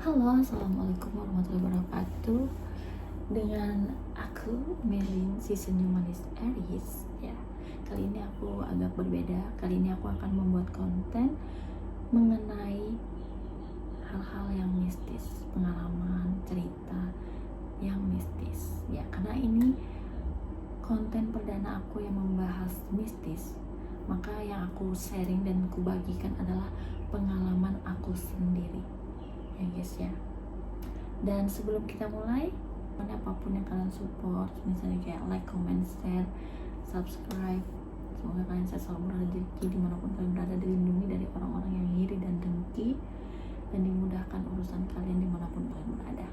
Halo, assalamualaikum warahmatullahi wabarakatuh. Dengan aku Melin, si senyum manis Aries. Ya, kali ini aku agak berbeda. Kali ini aku akan membuat konten mengenai hal-hal yang mistis, pengalaman, cerita yang mistis. Ya, karena ini konten perdana aku yang membahas mistis, maka yang aku sharing dan aku bagikan adalah pengalaman aku sendiri. Ya guys ya. Dan sebelum kita mulai, apapun yang kalian support, misalnya kayak like, comment, share, subscribe, semoga kalian selalu berrezeki dimanapun kalian berada, dilindungi dari orang-orang yang iri dan dengki, dan dimudahkan urusan kalian dimanapun kalian berada.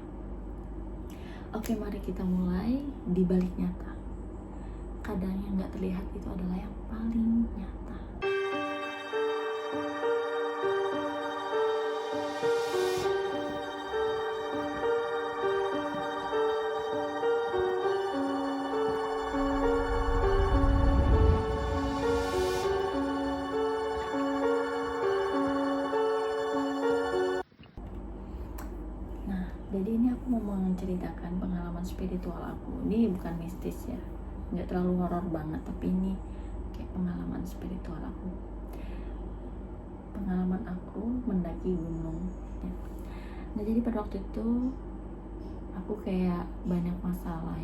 Oke, mari kita mulai. Di balik nyata, kadang yang gak terlihat itu adalah yang paling nyata. Jadi ini aku mau menceritakan pengalaman spiritual aku. Ini bukan mistis ya, nggak terlalu horor banget, tapi ini kayak pengalaman spiritual aku. Pengalaman aku mendaki gunung ya. Nah, jadi pada waktu itu aku kayak banyak masalah,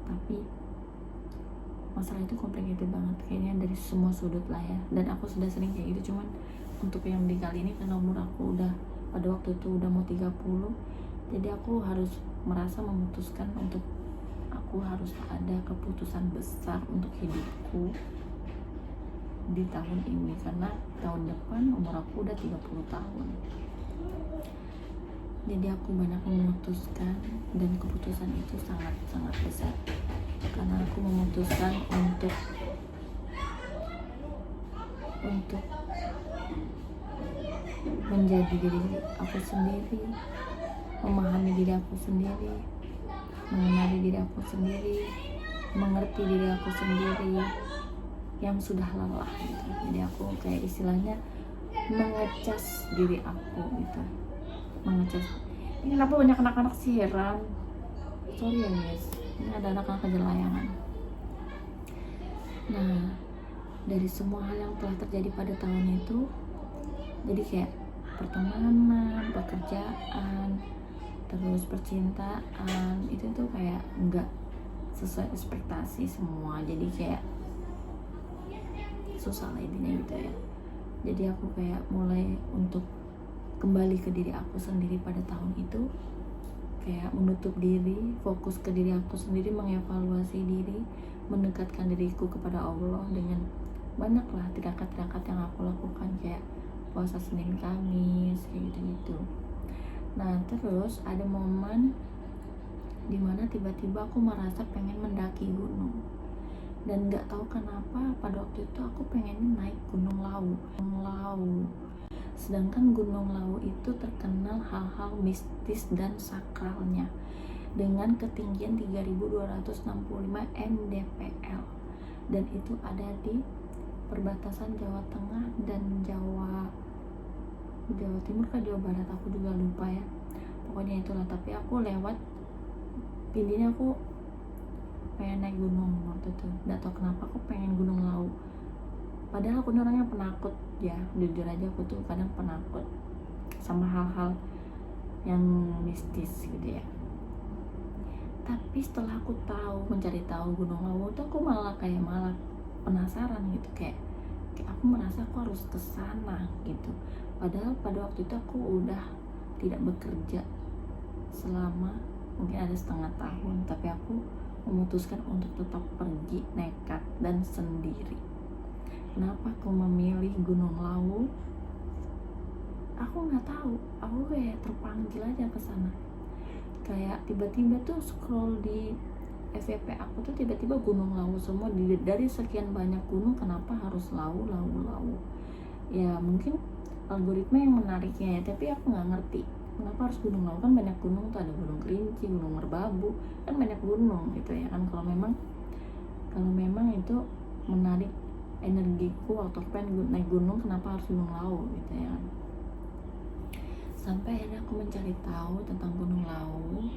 tapi masalah itu complicated banget, kayaknya dari semua sudut lah ya. Dan aku sudah sering kayak gitu, cuman untuk yang di kali ini karena umur aku udah pada waktu itu udah mau 30, jadi aku harus memutuskan untuk aku harus ada keputusan besar untuk hidupku di tahun ini, karena tahun depan umur aku udah 30 tahun. Jadi aku banyak memutuskan, dan keputusan itu sangat besar, karena aku memutuskan untuk menjadi diri aku sendiri, memahami diri aku sendiri, mengenali diri aku sendiri, mengerti diri aku sendiri yang sudah lelah gitu. Jadi aku kayak istilahnya mengecas diri aku gitu, mengecas. Ini kenapa banyak anak-anak siram? Sorry ya guys, ini ada anak-anak kejelayangan. Nah, dari semua hal yang telah terjadi pada tahun itu, jadi kayak pertemanan, pekerjaan, terus percintaan, itu tuh kayak enggak sesuai ekspektasi semua. Jadi kayak susah lah intinya gitu ya. Jadi aku kayak mulai untuk kembali ke diri aku sendiri pada tahun itu, kayak menutup diri, fokus ke diri aku sendiri, mengevaluasi diri, mendekatkan diriku kepada Allah dengan banyaklah tirakat-tirakat yang aku lakukan, kayak puasa Senin Kamis kayak gitu-gitu. Nah, terus ada momen dimana tiba-tiba aku merasa pengen mendaki gunung, dan nggak tahu kenapa pada waktu itu aku pengen naik Gunung Lawu. Sedangkan Gunung Lawu itu terkenal hal-hal mistis dan sakralnya, dengan ketinggian 3265 mdpl, dan itu ada di perbatasan Jawa Tengah dan Jawa Timur ke Jawa Barat, aku juga lupa ya, pokoknya itulah. Tapi aku lewat pindinya, aku pengen naik gunung waktu itu, nggak tahu kenapa aku pengen Gunung Lawu, padahal aku orangnya penakut ya, jujur aja aku tuh kadang penakut sama hal-hal yang mistis gitu ya. Tapi setelah aku mencari tahu Gunung Lawu tuh, aku malah penasaran gitu, kayak aku merasa aku harus ke sana gitu. Padahal pada waktu itu aku udah tidak bekerja selama mungkin ada setengah tahun, tapi aku memutuskan untuk tetap pergi nekat dan sendiri. Kenapa aku memilih Gunung Lawu? Aku nggak tahu, aku kayak terpanggil aja ke sana. Kayak tiba-tiba tuh scroll di FYP aku tuh tiba-tiba Gunung Lawu semua, dari sekian banyak gunung kenapa harus Lawu. Ya mungkin algoritma yang menariknya ya, tapi aku nggak ngerti kenapa harus Gunung Lawu. Kan banyak gunung tuh, ada Gunung Kerinci, Gunung Merbabu, kan banyak gunung gitu ya kan. Kalau memang itu menarik energiku atau pengen naik gunung, kenapa harus Gunung Lawu gitu ya kan. Sampai akhirnya aku mencari tahu tentang Gunung Lawu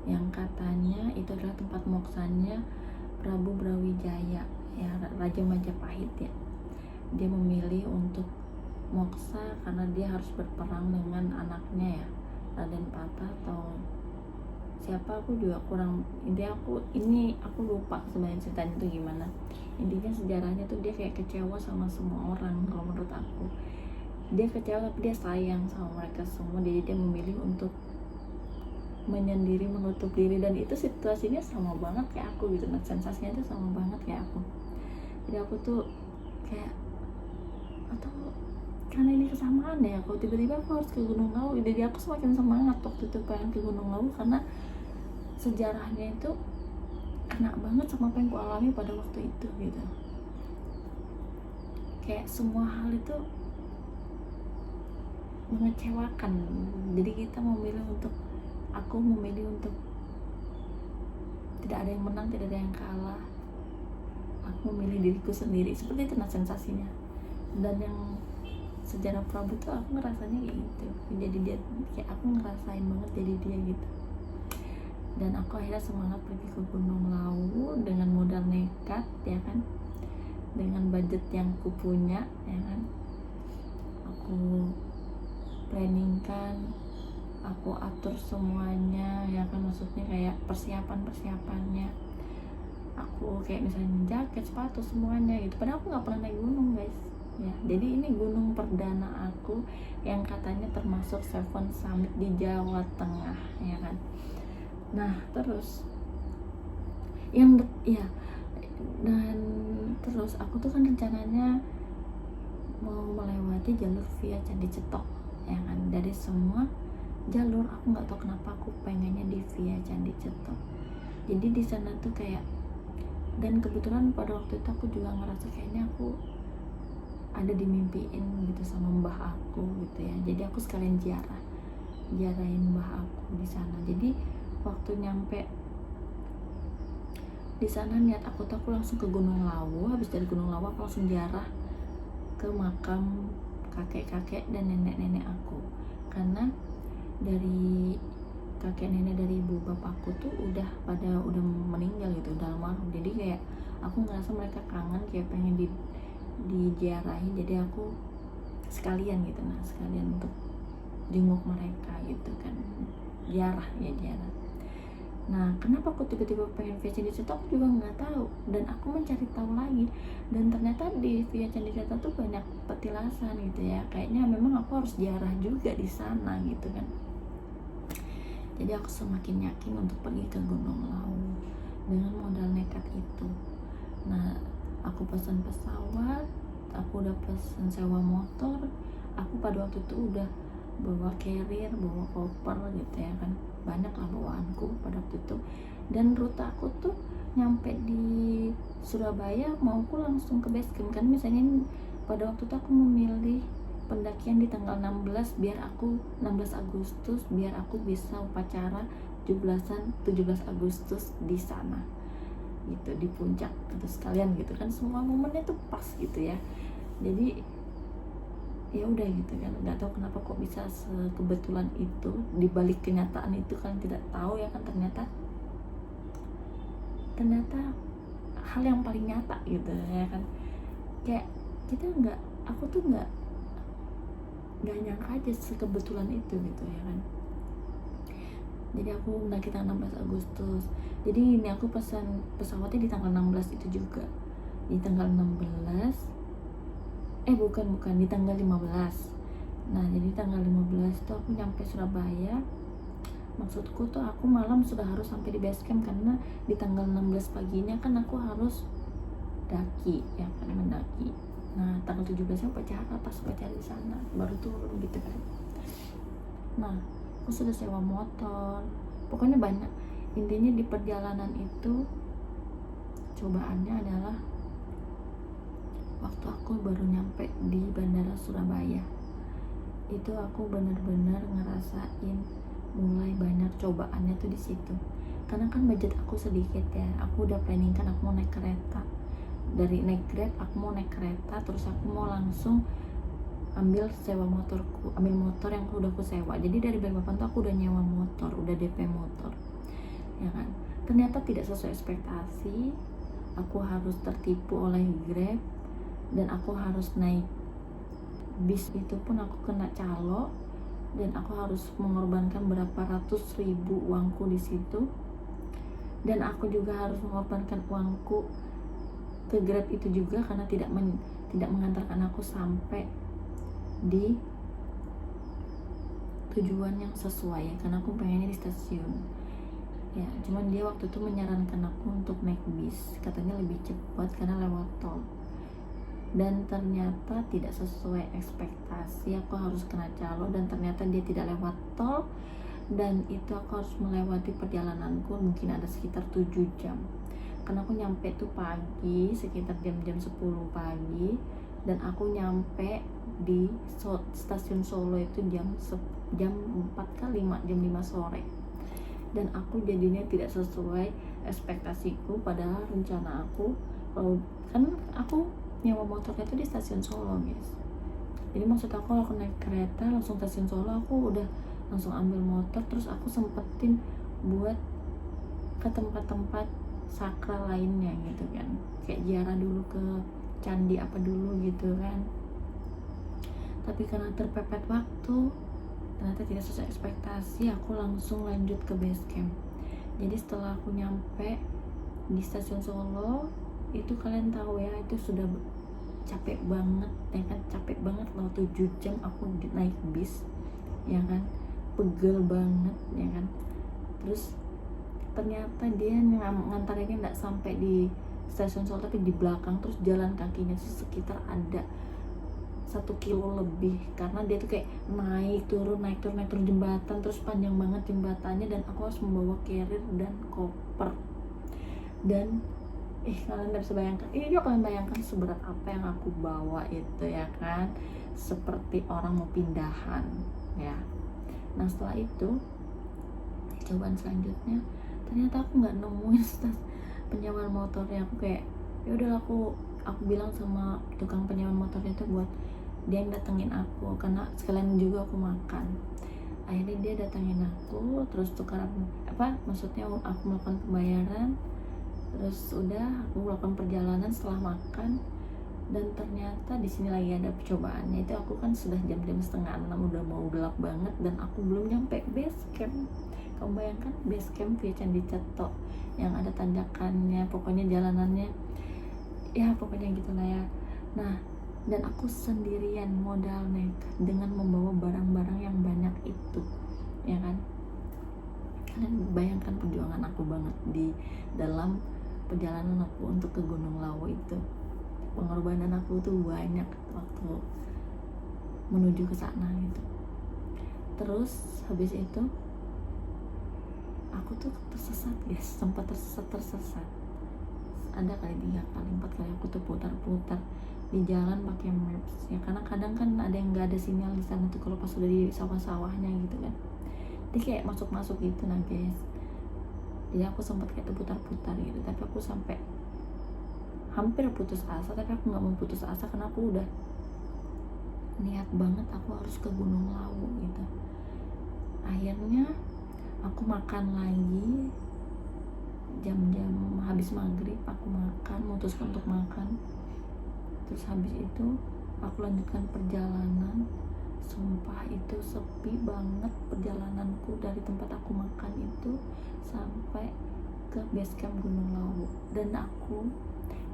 yang katanya itu adalah tempat moksanya Prabu Brawijaya, ya Raja Majapahit ya. Dia memilih untuk moksa karena dia harus berperang dengan anaknya ya, Raden Patah atau siapa aku juga kurang, intinya aku lupa sebenarnya ceritanya itu gimana. Intinya sejarahnya tuh dia kayak kecewa sama semua orang. Kalau menurut aku dia kecewa tapi dia sayang sama mereka semua, jadi dia memilih untuk menyendiri, menutup diri, dan itu situasinya sama banget kayak aku gitu. Nah, sensasinya itu sama banget kayak aku. Jadi aku tuh kayak, atau karena ini kesamaan ya, kalau tiba-tiba aku harus ke Gunung Lawu, jadi aku semakin semangat waktu itu pengen ke Gunung Lawu karena sejarahnya itu kena banget sama apa yang ku alami pada waktu itu gitu. Kayak semua hal itu mengecewakan, jadi kita aku memilih untuk tidak ada yang menang, tidak ada yang kalah. Aku memilih diriku sendiri, seperti itu nah sensasinya. Dan yang sejarah Prabu tuh aku ngerasanya kayak gitu, jadi dia kayak aku ngerasain banget jadi dia gitu. Dan aku akhirnya semangat pergi ke Gunung Lawu dengan modal nekat ya kan, dengan budget yang ku punya ya kan. Aku planningkan, aku atur semuanya ya kan, maksudnya kayak persiapannya. Aku kayak misalnya jaket, sepatu, semuanya gitu. Padahal aku nggak pernah naik gunung guys ya. Jadi ini gunung perdana aku yang katanya termasuk Seven Summit di Jawa Tengah ya kan. Nah terus dan terus aku tuh kan rencananya mau melewati jalur via Candi Cetok ya kan. Dari semua jalur aku nggak tahu kenapa aku pengennya di via Candi Cetok. Jadi di sana tuh kayak, dan kebetulan pada waktu itu aku juga ngerasa kayaknya aku ada dimimpiin gitu sama mbah aku gitu ya. Jadi aku sekalian ziarahin mbah aku di sana. Jadi waktu nyampe di sana niat aku tuh aku langsung ke Gunung Lawu. Habis dari Gunung Lawu aku langsung ziarah ke makam kakek-kakek dan nenek-nenek aku, karena dari kakek nenek dari ibu bapakku tuh udah meninggal gitu, udah almarhum. Jadi kayak aku ngerasa mereka kangen, kayak pengen diziarahin. Jadi aku sekalian gitu, nah sekalian untuk jenguk mereka gitu kan, ziarah. Nah kenapa aku tiba-tiba pengen via Candi Cetok aku juga nggak tahu, dan aku mencari tahu lagi, dan ternyata di via Candi Cetok tuh banyak petilasan gitu ya. Kayaknya memang aku harus ziarah juga di sana gitu kan. Jadi aku semakin yakin untuk pergi ke Gunung Lawu dengan modal nekat itu. Nah aku pesan pesawat, aku udah pesan sewa motor, aku pada waktu itu udah bawa carrier, bawa koper gitu ya kan, banyak lah bawaanku pada waktu itu. Dan rute aku tuh nyampe di Surabaya mauku langsung ke base camp kan. Misalnya pada waktu itu aku memilih pendakian di tanggal 16 Agustus biar aku bisa upacara 17 Agustus di sana gitu, di puncak gitu sekalian gitu kan. Semua momennya tuh pas gitu ya. Jadi ya udah gitu kan, nggak tahu kenapa kok bisa sekebetulan itu, dibalik kenyataan itu kan tidak tahu ya kan, ternyata hal yang paling nyata gitu ya kan. Kayak aku tuh nggak nyangka aja sekebetulan itu gitu ya kan. Jadi aku mendaki tanggal 16 Agustus. Jadi ini aku pesan pesawatnya di tanggal 16 itu juga, di tanggal 16 bukan di tanggal 15. Nah jadi tanggal 15 tuh aku nyampe Surabaya. Maksudku tuh aku malam sudah harus sampai di base camp, karena di tanggal 16 paginya kan aku harus daki ya kan, mendaki. Nah tanggal 17 upacara, pas upacara di sana baru turun gitu kan. Nah aku sudah sewa motor, pokoknya banyak. Intinya di perjalanan itu cobaannya adalah waktu aku baru nyampe di Bandara Surabaya, itu aku benar-benar ngerasain mulai banyak cobaannya tuh di situ. Karena kan budget aku sedikit ya, aku udah planning kan aku mau naik kereta, dari naik Grab aku mau naik kereta, terus aku mau langsung ambil motor yang udah aku sewa. Jadi dari Balikpapan tuh aku udah nyewa motor, udah DP motor, ya kan. Ternyata tidak sesuai ekspektasi. Aku harus tertipu oleh Grab dan aku harus naik bis, itu pun aku kena calo dan aku harus mengorbankan berapa ratus ribu uangku di situ. Dan aku juga harus mengorbankan uangku ke Grab itu juga karena tidak mengantarkan aku sampai di tujuan yang sesuai ya, karena aku pengennya di stasiun ya. Cuman dia waktu itu menyarankan aku untuk naik bis, katanya lebih cepat karena lewat tol. Dan ternyata tidak sesuai ekspektasi, aku harus kena calo dan ternyata dia tidak lewat tol. Dan itu aku harus melewati perjalananku mungkin ada sekitar 7 jam karena aku nyampe tuh pagi sekitar jam 10 pagi dan aku nyampe di stasiun Solo itu jam 4 ke 5 jam 5 sore. Dan aku jadinya tidak sesuai ekspektasiku, padahal rencana aku kalau kan aku nyewa motornya itu di stasiun Solo guys. Jadi maksud aku kalau aku naik kereta langsung stasiun Solo, aku udah langsung ambil motor, terus aku sempetin buat ke tempat-tempat sakral lainnya gitu kan, kayak ziarah dulu ke candi apa dulu gitu kan. Tapi karena terpepet waktu, ternyata tidak sesuai ekspektasi, aku langsung lanjut ke base camp. Jadi setelah aku nyampe di stasiun Solo itu, kalian tahu ya, itu sudah capek banget ya kan, capek banget loh, 7 jam aku naik bis ya kan, pegel banget ya kan. Terus ternyata dia ngantarinnya nggak sampai di stasiun Solo tapi di belakang, terus jalan kakinya tuh sekitar ada 1 kilo lebih karena dia tuh kayak naik turun jembatan, terus panjang banget jembatannya dan aku harus membawa carrier dan koper. Dan kalian gak bisa bayangkan, kalian bayangkan seberat apa yang aku bawa itu ya kan, seperti orang mau pindahan ya. Nah setelah itu cobaan selanjutnya ternyata aku nggak nemuin penyewaan motornya. Aku kayak ya udah, aku bilang sama tukang penyewaan motornya itu buat dia yang datengin aku karena sekalian juga aku makan. Akhirnya dia datengin aku, terus maksudnya aku melakukan pembayaran, terus udah aku melakukan perjalanan setelah makan. Dan ternyata di sini lagi ada percobaannya, itu aku kan sudah jam-jam 5:30, udah mau gelap banget dan aku belum nyampe base camp. Kamu bayangkan base camp via Candi Ceto yang ada tanjakannya, pokoknya jalanannya ya pokoknya gitulah ya. Nah dan aku sendirian modal nekat dengan membawa barang-barang yang banyak itu ya kan. Kalian bayangkan perjuangan aku banget di dalam perjalanan aku untuk ke Gunung Lawu itu. Pengorbanan aku tuh banyak waktu menuju ke sana gitu. Terus habis itu aku tuh tersesat guys, sempat tersesat ada kali 3 kali 4 kali aku tuh putar-putar di jalan pakai maps ya, karena kadang kan ada yang nggak ada sinyal di sana tuh kalau pas sudah di sawah-sawahnya gitu kan, dia kayak masuk gitu nah guys. Jadi aku sempat kayak putar-putar gitu, tapi aku sampai hampir putus asa, tapi aku nggak mau putus asa karena aku udah niat banget aku harus ke Gunung Lawu gitu. Akhirnya aku makan lagi jam-jam habis maghrib, aku memutuskan untuk makan. Terus habis itu aku lanjutkan perjalanan. Sumpah itu sepi banget perjalananku dari tempat aku makan itu sampai ke base camp Gunung Lawu. Dan aku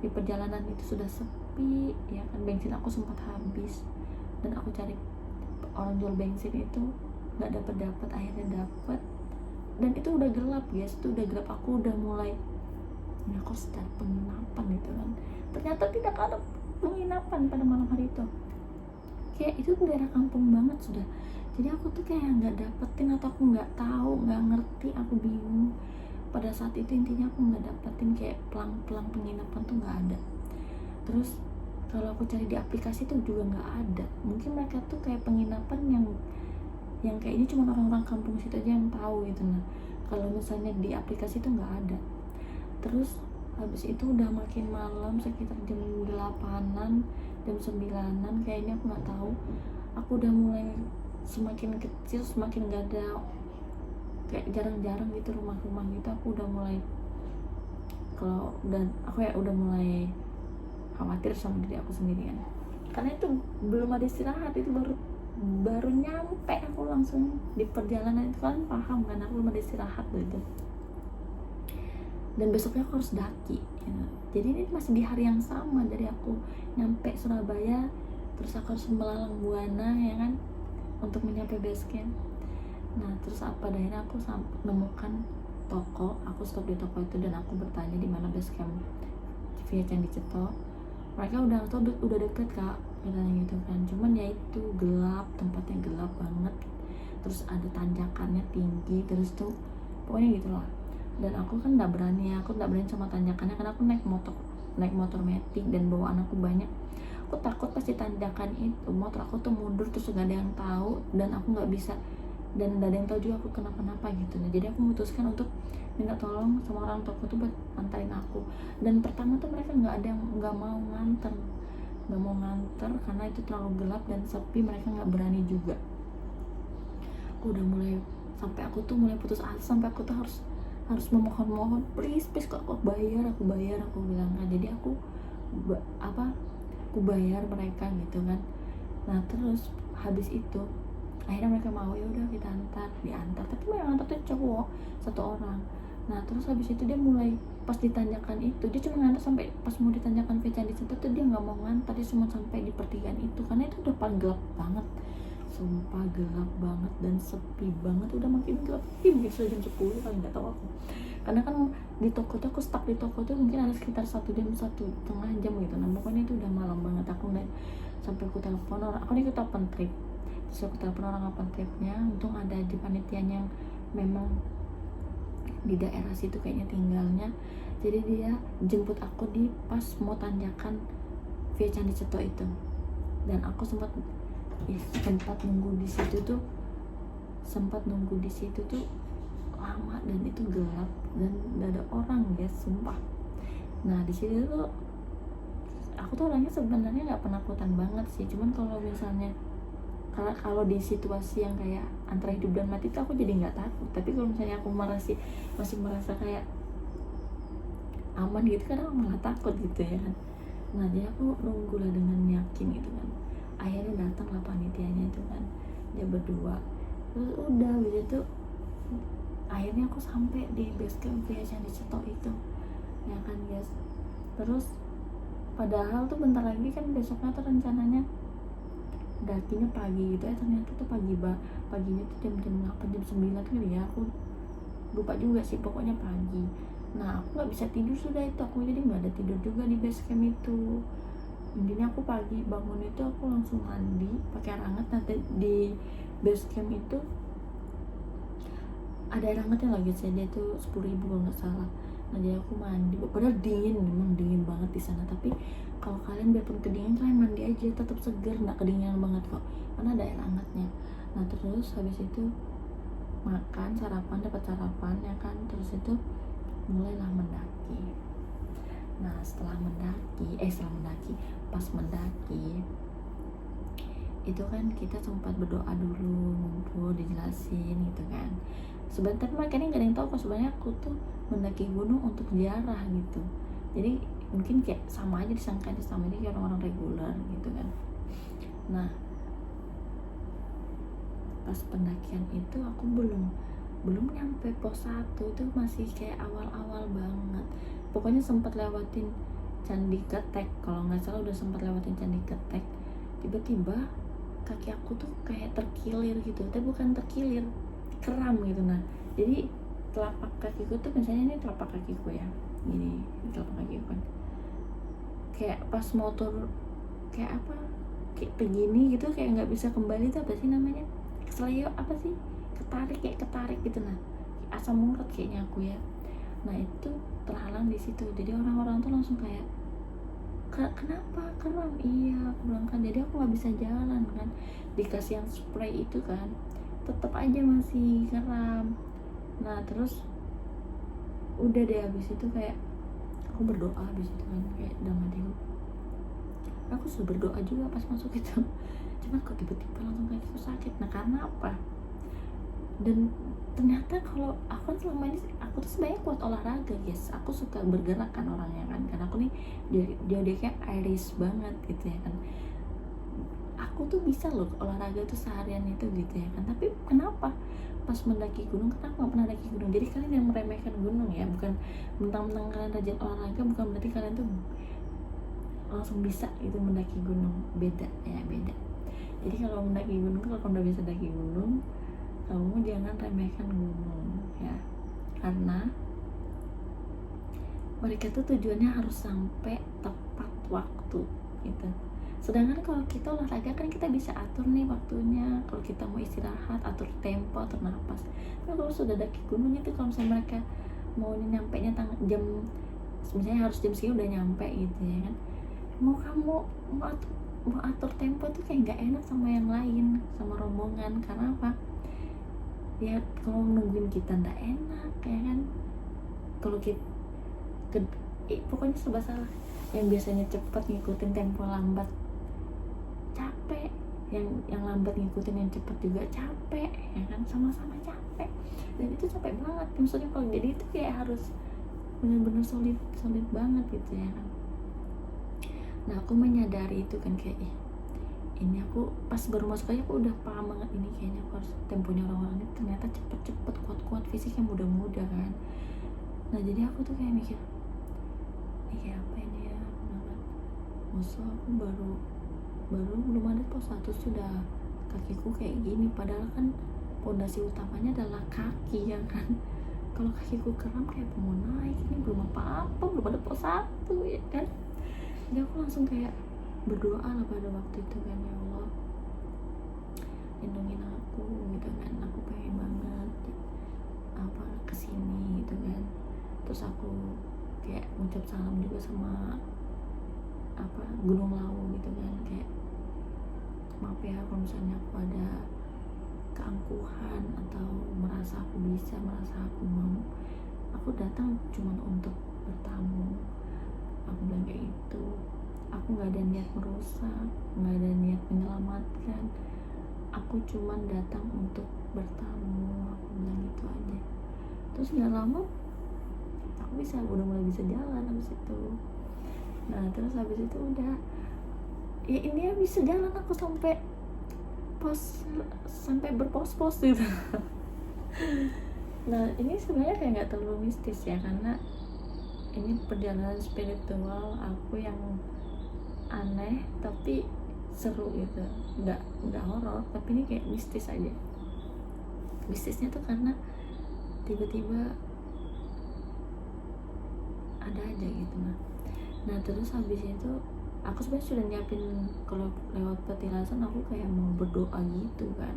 di perjalanan itu sudah sepi ya kan, bensin aku sempat habis dan aku cari orang jual bensin itu nggak dapet, akhirnya dapet. Dan itu udah gelap guys, itu udah gelap, aku udah mulai ya aku start penginapan gitu kan. Ternyata tidak ada penginapan pada malam hari itu, kayak itu daerah kampung banget sudah. Jadi aku tuh kayak nggak dapetin, atau aku nggak tahu, nggak ngerti, aku bingung pada saat itu. Intinya aku nggak dapetin kayak pelang-pelang penginapan tuh nggak ada. Terus kalau aku cari di aplikasi tuh juga nggak ada. Mungkin mereka tuh kayak penginapan yang kayak ini cuma orang-orang kampung situ aja yang tahu gitu. Nah kalau misalnya di aplikasi tuh nggak ada. Terus habis itu udah makin malam, sekitar jam 8-an jam 9-an kayaknya, aku nggak tahu. Aku udah mulai semakin kecil, semakin gak ada, kayak jarang-jarang gitu rumah-rumah gitu. Aku udah mulai, kalau dan aku ya udah mulai khawatir sama diri aku sendiri kan, karena itu belum ada istirahat, itu baru nyampe, aku langsung di perjalanan itu, kan paham kan, aku belum ada istirahat gitu. Dan besoknya aku harus daki gitu. Jadi ini masih di hari yang sama dari aku nyampe Surabaya, terus aku harus melalang buana ya kan untuk menyampe base camp. Nah terus akhirnya aku menemukan toko, aku stop di toko itu dan aku bertanya di mana base camp via Candi Ceto. Mereka udah deket kak, katanya gitu kan, cuman ya itu gelap, tempatnya gelap banget, terus ada tanjakannya tinggi, terus tuh pokoknya gitu lah. Dan aku kan nggak berani sama tanjakannya, karena aku naik motor metik dan bawaan aku banyak. Aku takut pasti tanjakan itu motor aku tuh mundur terus gak ada yang tahu, dan aku nggak bisa, dan gak ada yang tahu juga aku kenapa gitu. Nah jadi aku memutuskan untuk minta tolong sama orang toko tuh buat antarin aku. Dan pertama tuh mereka nggak mau nganter karena itu terlalu gelap dan sepi, mereka nggak berani juga. Aku udah mulai, sampai aku tuh mulai putus asa, sampai aku tuh harus memohon please kok aku bayar, aku bilang kan. Jadi aku bayar mereka gitu kan. Nah terus habis itu akhirnya mereka mau, ya udah kita diantar, tapi yang antar tuh cowok satu orang. Nah terus habis itu dia mulai, pas ditanyakan itu dia cuma ngantar sampai pas mau ditanyakan ke Candi Ceto tuh dia nggak mau ngantar, dia cuma sampai di pertigaan itu, karena itu udah paling gelap banget, sumpah gelap banget dan sepi banget, udah makin gelap mungkin jam 10 kan, nggak tahu aku, karena kan di toko tuh aku stuck di toko tuh mungkin ada sekitar 1 jam, 1,5 jam gitu. Nah pokoknya itu udah malam banget. Aku sampai aku telepon orang, aku ikut open trip, terus aku telepon orang open tripnya, untung ada di panitianya yang memang di daerah situ kayaknya tinggalnya, jadi dia jemput aku di pas mau tanjakan via Candi Ceto itu. Dan aku sempat nunggu di situ tuh lama, dan itu gelap dan gak ada orang guys, sumpah. Nah di situ tuh aku tuh orangnya sebenarnya nggak penakutan banget sih, cuman kalau misalnya kalau di situasi yang kayak antara hidup dan mati itu aku jadi nggak takut. Tapi kalau misalnya aku masih merasa kayak aman gitu kan, aku malah takut gitu ya kan. Nah jadi aku nunggu lah dengan yakin gitu kan. Akhirnya datang lah panitianya itu kan, dia berdua, terus udah gitu akhirnya aku sampai di base camp via Candi Ceto itu ya kan guys. Terus padahal tuh bentar lagi kan besoknya tuh rencananya dakinya pagi gitu, ternyata tuh paginya tuh jam 8 jam 9 tuh ya, aku lupa juga sih, pokoknya pagi. Nah aku nggak bisa tidur sudah itu, aku jadi nggak ada tidur juga di base camp itu. Intinya aku pagi bangun itu aku langsung mandi pakai air hangat. Nanti di base camp itu ada air hangatnya lagi sih, dia tuh 10.000 kalau nggak salah. Nah jadi aku mandi, padahal memang dingin banget di sana, tapi kalau kalian biarpun kedinginan kalian mandi aja tetap seger, nggak kedinginan banget kok, karena ada air hangatnya. Nah terus habis itu dapat sarapan ya kan, terus itu mulailah mendaki. Nah pas mendaki itu kan kita sempat berdoa dulu, ngumpul, dijelasin gitu kan. Sebentar mereka ini gak ada yang tahu kok sebenarnya aku tuh mendaki gunung untuk ziarah gitu. Jadi mungkin kayak sama aja disangka sama ini kayak orang-orang reguler gitu kan. Nah pas pendakian itu aku belum nyampe pos 1, itu masih kayak awal-awal banget. Pokoknya sempat lewatin Candi Ketek, kalau nggak salah udah sempat lewatin Candi Ketek. Tiba-tiba kaki aku tuh kayak terkilir gitu, tapi bukan terkilir, kram gitu. Nah jadi telapak kakiku tuh, misalnya ini telapak kakiku ya, gini telapak kakiku kan, kayak pas motor kayak apa, kayak begini gitu, kayak nggak bisa kembali. Itu apa sih namanya, keselio apa sih, ketarik gitu. Nah asam urat kayaknya aku ya. Nah itu terhalang di situ, jadi orang-orang tuh langsung kayak kenapa kram, iya aku bilang kan, jadi aku nggak bisa jalan kan, dikasih yang spray itu kan tetap aja masih kram. Nah terus udah deh, habis itu kayak aku berdoa habis itu kan, kayak dalam hatiku aku sudah berdoa juga pas masuk itu, cuman kok tiba-tiba langsung kakiku sakit. Nah karena apa? Dan ternyata kalau aku kan selama ini aku tuh sebenarnya kuat olahraga guys, aku suka bergerak kan orangnya kan, karena aku nih dia kayak Irish banget gitu ya kan, aku tuh bisa loh olahraga tuh seharian itu gitu ya kan. Tapi kenapa pas mendaki gunung, karena aku gak pernah daki gunung. Jadi kalian yang meremehkan gunung ya, bukan mentang-mentang kalian rajin olahraga bukan berarti kalian tuh langsung bisa itu mendaki gunung. Beda ya, beda. Jadi kalau mendaki gunung, kalau kamu udah bisa daki gunung, kamu jangan remehkan gunung ya, karena mereka tuh tujuannya harus sampai tepat waktu gitu. Sedangkan kalau kita olahraga kan kita bisa atur nih waktunya, kalau kita mau istirahat atur tempo, atur nafas. Tapi kalau sudah daki gunung itu, kalau misalnya mereka mau nyampe nya jam, misalnya harus jam segini udah nyampe gitu ya kan, mau kamu mau atur tempo tuh kayak nggak enak sama yang lain, sama rombongan. Karena apa? Ya kalau nungguin kita nggak enak ya kan, kalau kita pokoknya serba salah. Yang biasanya cepat ngikutin tempo lambat capek, yang lambat ngikutin yang cepat juga capek ya kan, sama-sama capek. Dan itu capek banget maksudnya. Kalau jadi itu kayak harus benar-benar solid banget gitu ya kan. Nah aku menyadari itu kan, kayak ini aku pas baru masuk aja aku udah paham banget, ini kayaknya aku harus temponya orang-orang ini ternyata cepet-cepet, kuat-kuat, fisiknya muda-muda kan. Nah jadi aku tuh kayak mikir, kayak apa ini ya, masa aku baru belum ada pos 1 sudah kakiku kayak gini. Padahal kan pondasi utamanya adalah kaki ya kan. Kalau kakiku kram kayak mau naik, ini belum apa-apa, belum ada pos 1 ya kan. Jadi aku langsung kayak berdoa lah pada waktu itu kan, ya Allah lindungin aku gitu kan, aku pengen banget apa kesini gitu kan. Terus aku kayak ngucap salam juga sama apa Gunung Lawu gitu kan, kayak maaf ya kalau misalnya aku ada keangkuhan atau merasa aku bisa, merasa aku mau, aku datang cuma untuk bertamu. Aku bilang kayak itu, aku nggak ada niat merusak, nggak ada niat menyelamatkan, aku cuma datang untuk bertamu. Aku bilang itu aja. Terus nggak lama aku udah mulai bisa jalan habis itu. Nah terus habis itu udah ya ini ya bisa jalan aku sampai berpos-pos gitu. Nah ini sebenarnya kayak nggak terlalu mistis ya, karena ini perjalanan spiritual aku yang aneh tapi seru gitu, nggak horor, tapi ini kayak mistis aja. Mistisnya tuh karena tiba-tiba ada aja gitu. Nah terus habis itu aku sebenarnya sudah nyiapin kalau lewat petilasan aku kayak mau berdoa gitu kan,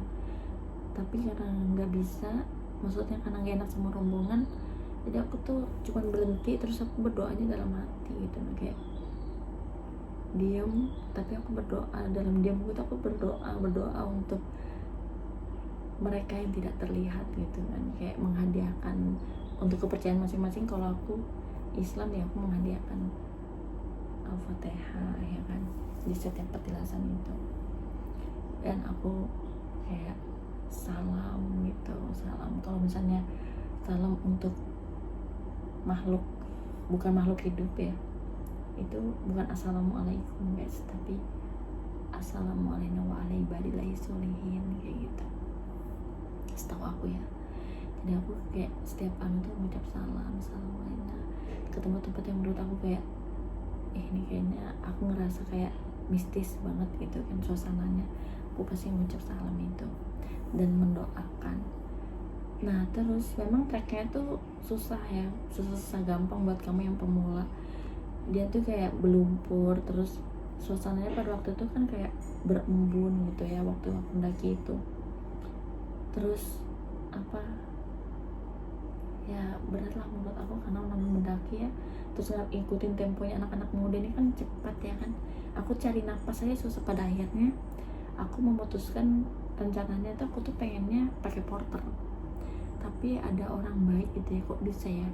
tapi karena nggak bisa, maksudnya karena nggak enak sama rombongan, jadi aku tuh cuma berhenti terus aku berdoanya dalam hati gitu. Nah, kayak diam tapi aku berdoa dalam diam gitu. Aku berdoa untuk mereka yang tidak terlihat gitu kan, kayak menghadiahkan untuk kepercayaan masing-masing. Kalau aku Islam ya aku menghadiahkan Al-Fatihah ya kan di setiap petilasan itu, dan aku kayak salam gitu, salam. Kalau misalnya salam untuk makhluk, bukan makhluk hidup ya, itu bukan assalamualaikum guys, tapi assalamualaikum wa ala ibadillahi sholihin kayak gitu, setahu aku ya. Jadi aku kayak setiap tuh mengucap salam alaikum ke tempat-tempat yang menurut aku kayak ini kayaknya aku ngerasa kayak mistis banget gitu kan suasananya, aku pasti mengucap salam itu dan mendoakan. Nah terus memang treknya tuh susah ya, susah gampang buat kamu yang pemula. Dia tuh kayak berlumpur, terus suasananya pada waktu itu kan kayak berembun gitu ya waktu aku mendaki itu. Terus apa ya, berat lah menurut aku karena namanya mendaki ya, terus ikutin temponya anak-anak muda ini kan cepat ya kan. Aku cari napas aja susah. Pada akhirnya aku memutuskan, rencananya tuh aku tuh pengennya pakai porter, tapi ada orang baik gitu ya, kok bisa ya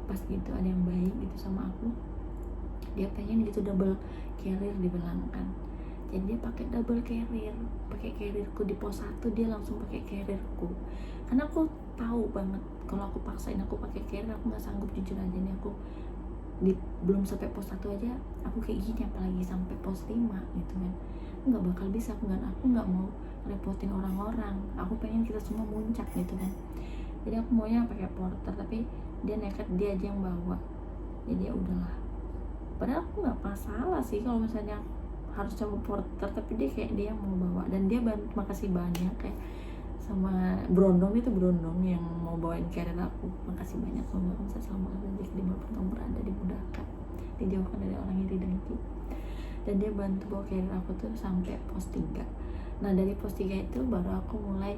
pas gitu ada yang baik gitu sama aku, dia pengen gitu double carrier dibilang kan. Jadi dia pakai double carrier, pakai carrierku di pos 1, dia langsung pakai carrierku. Karena aku tahu banget kalau aku paksain aku pakai carrier aku nggak sanggup, jujur aja nih aku belum sampai pos 1 aja aku kayak gini, apalagi sampai pos 5 gitu kan. Nggak bakal bisa, aku nggak mau repotin orang-orang, aku pengen kita semua muncak gitu kan. Jadi aku maunya pakai porter, tapi dia nekat, dia aja yang bawa. Jadi ya udahlah, padahal aku nggak masalah sih kalau misalnya harus coba porter, tapi dia kayak dia yang mau bawa. Dan dia makasih banyak kayak sama Brondong yang mau bawain carrier aku, makasih banyak, semoga kamu selamat rezeki dimanapun kamu berada, dimudahkan, dijauhkan dari orang iri dengki. Dan dia bantu bawa carrier aku tuh sampai pos 3. Nah dari pos 3 itu baru aku mulai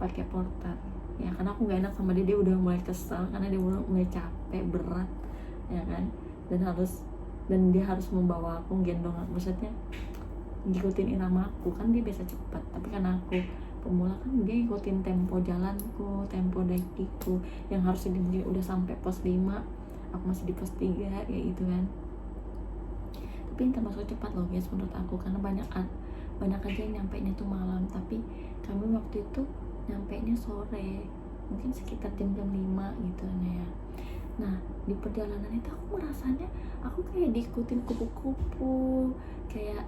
pakai porter ya, karena aku gak enak sama dia udah mulai kesel karena dia mulai capek, berat ya kan, dan dia harus membawa aku, gendong aku, maksudnya ngikutin irama aku kan. Dia biasa cepat, tapi karena aku pemula kan, dia ngikutin tempo jalanku, tempo daikiku yang harusnya dia udah sampai pos 5, aku masih di pos 3 kayak gitu kan. Tapi ini termasuk cepat loh guys menurut aku, karena banyak aja yang nyampainya tuh malam, tapi kami waktu itu nyampainya sore, mungkin sekitar jam-jam 5 gitu ya. Nah di perjalanan itu aku merasanya aku kayak diikutin kupu-kupu, kayak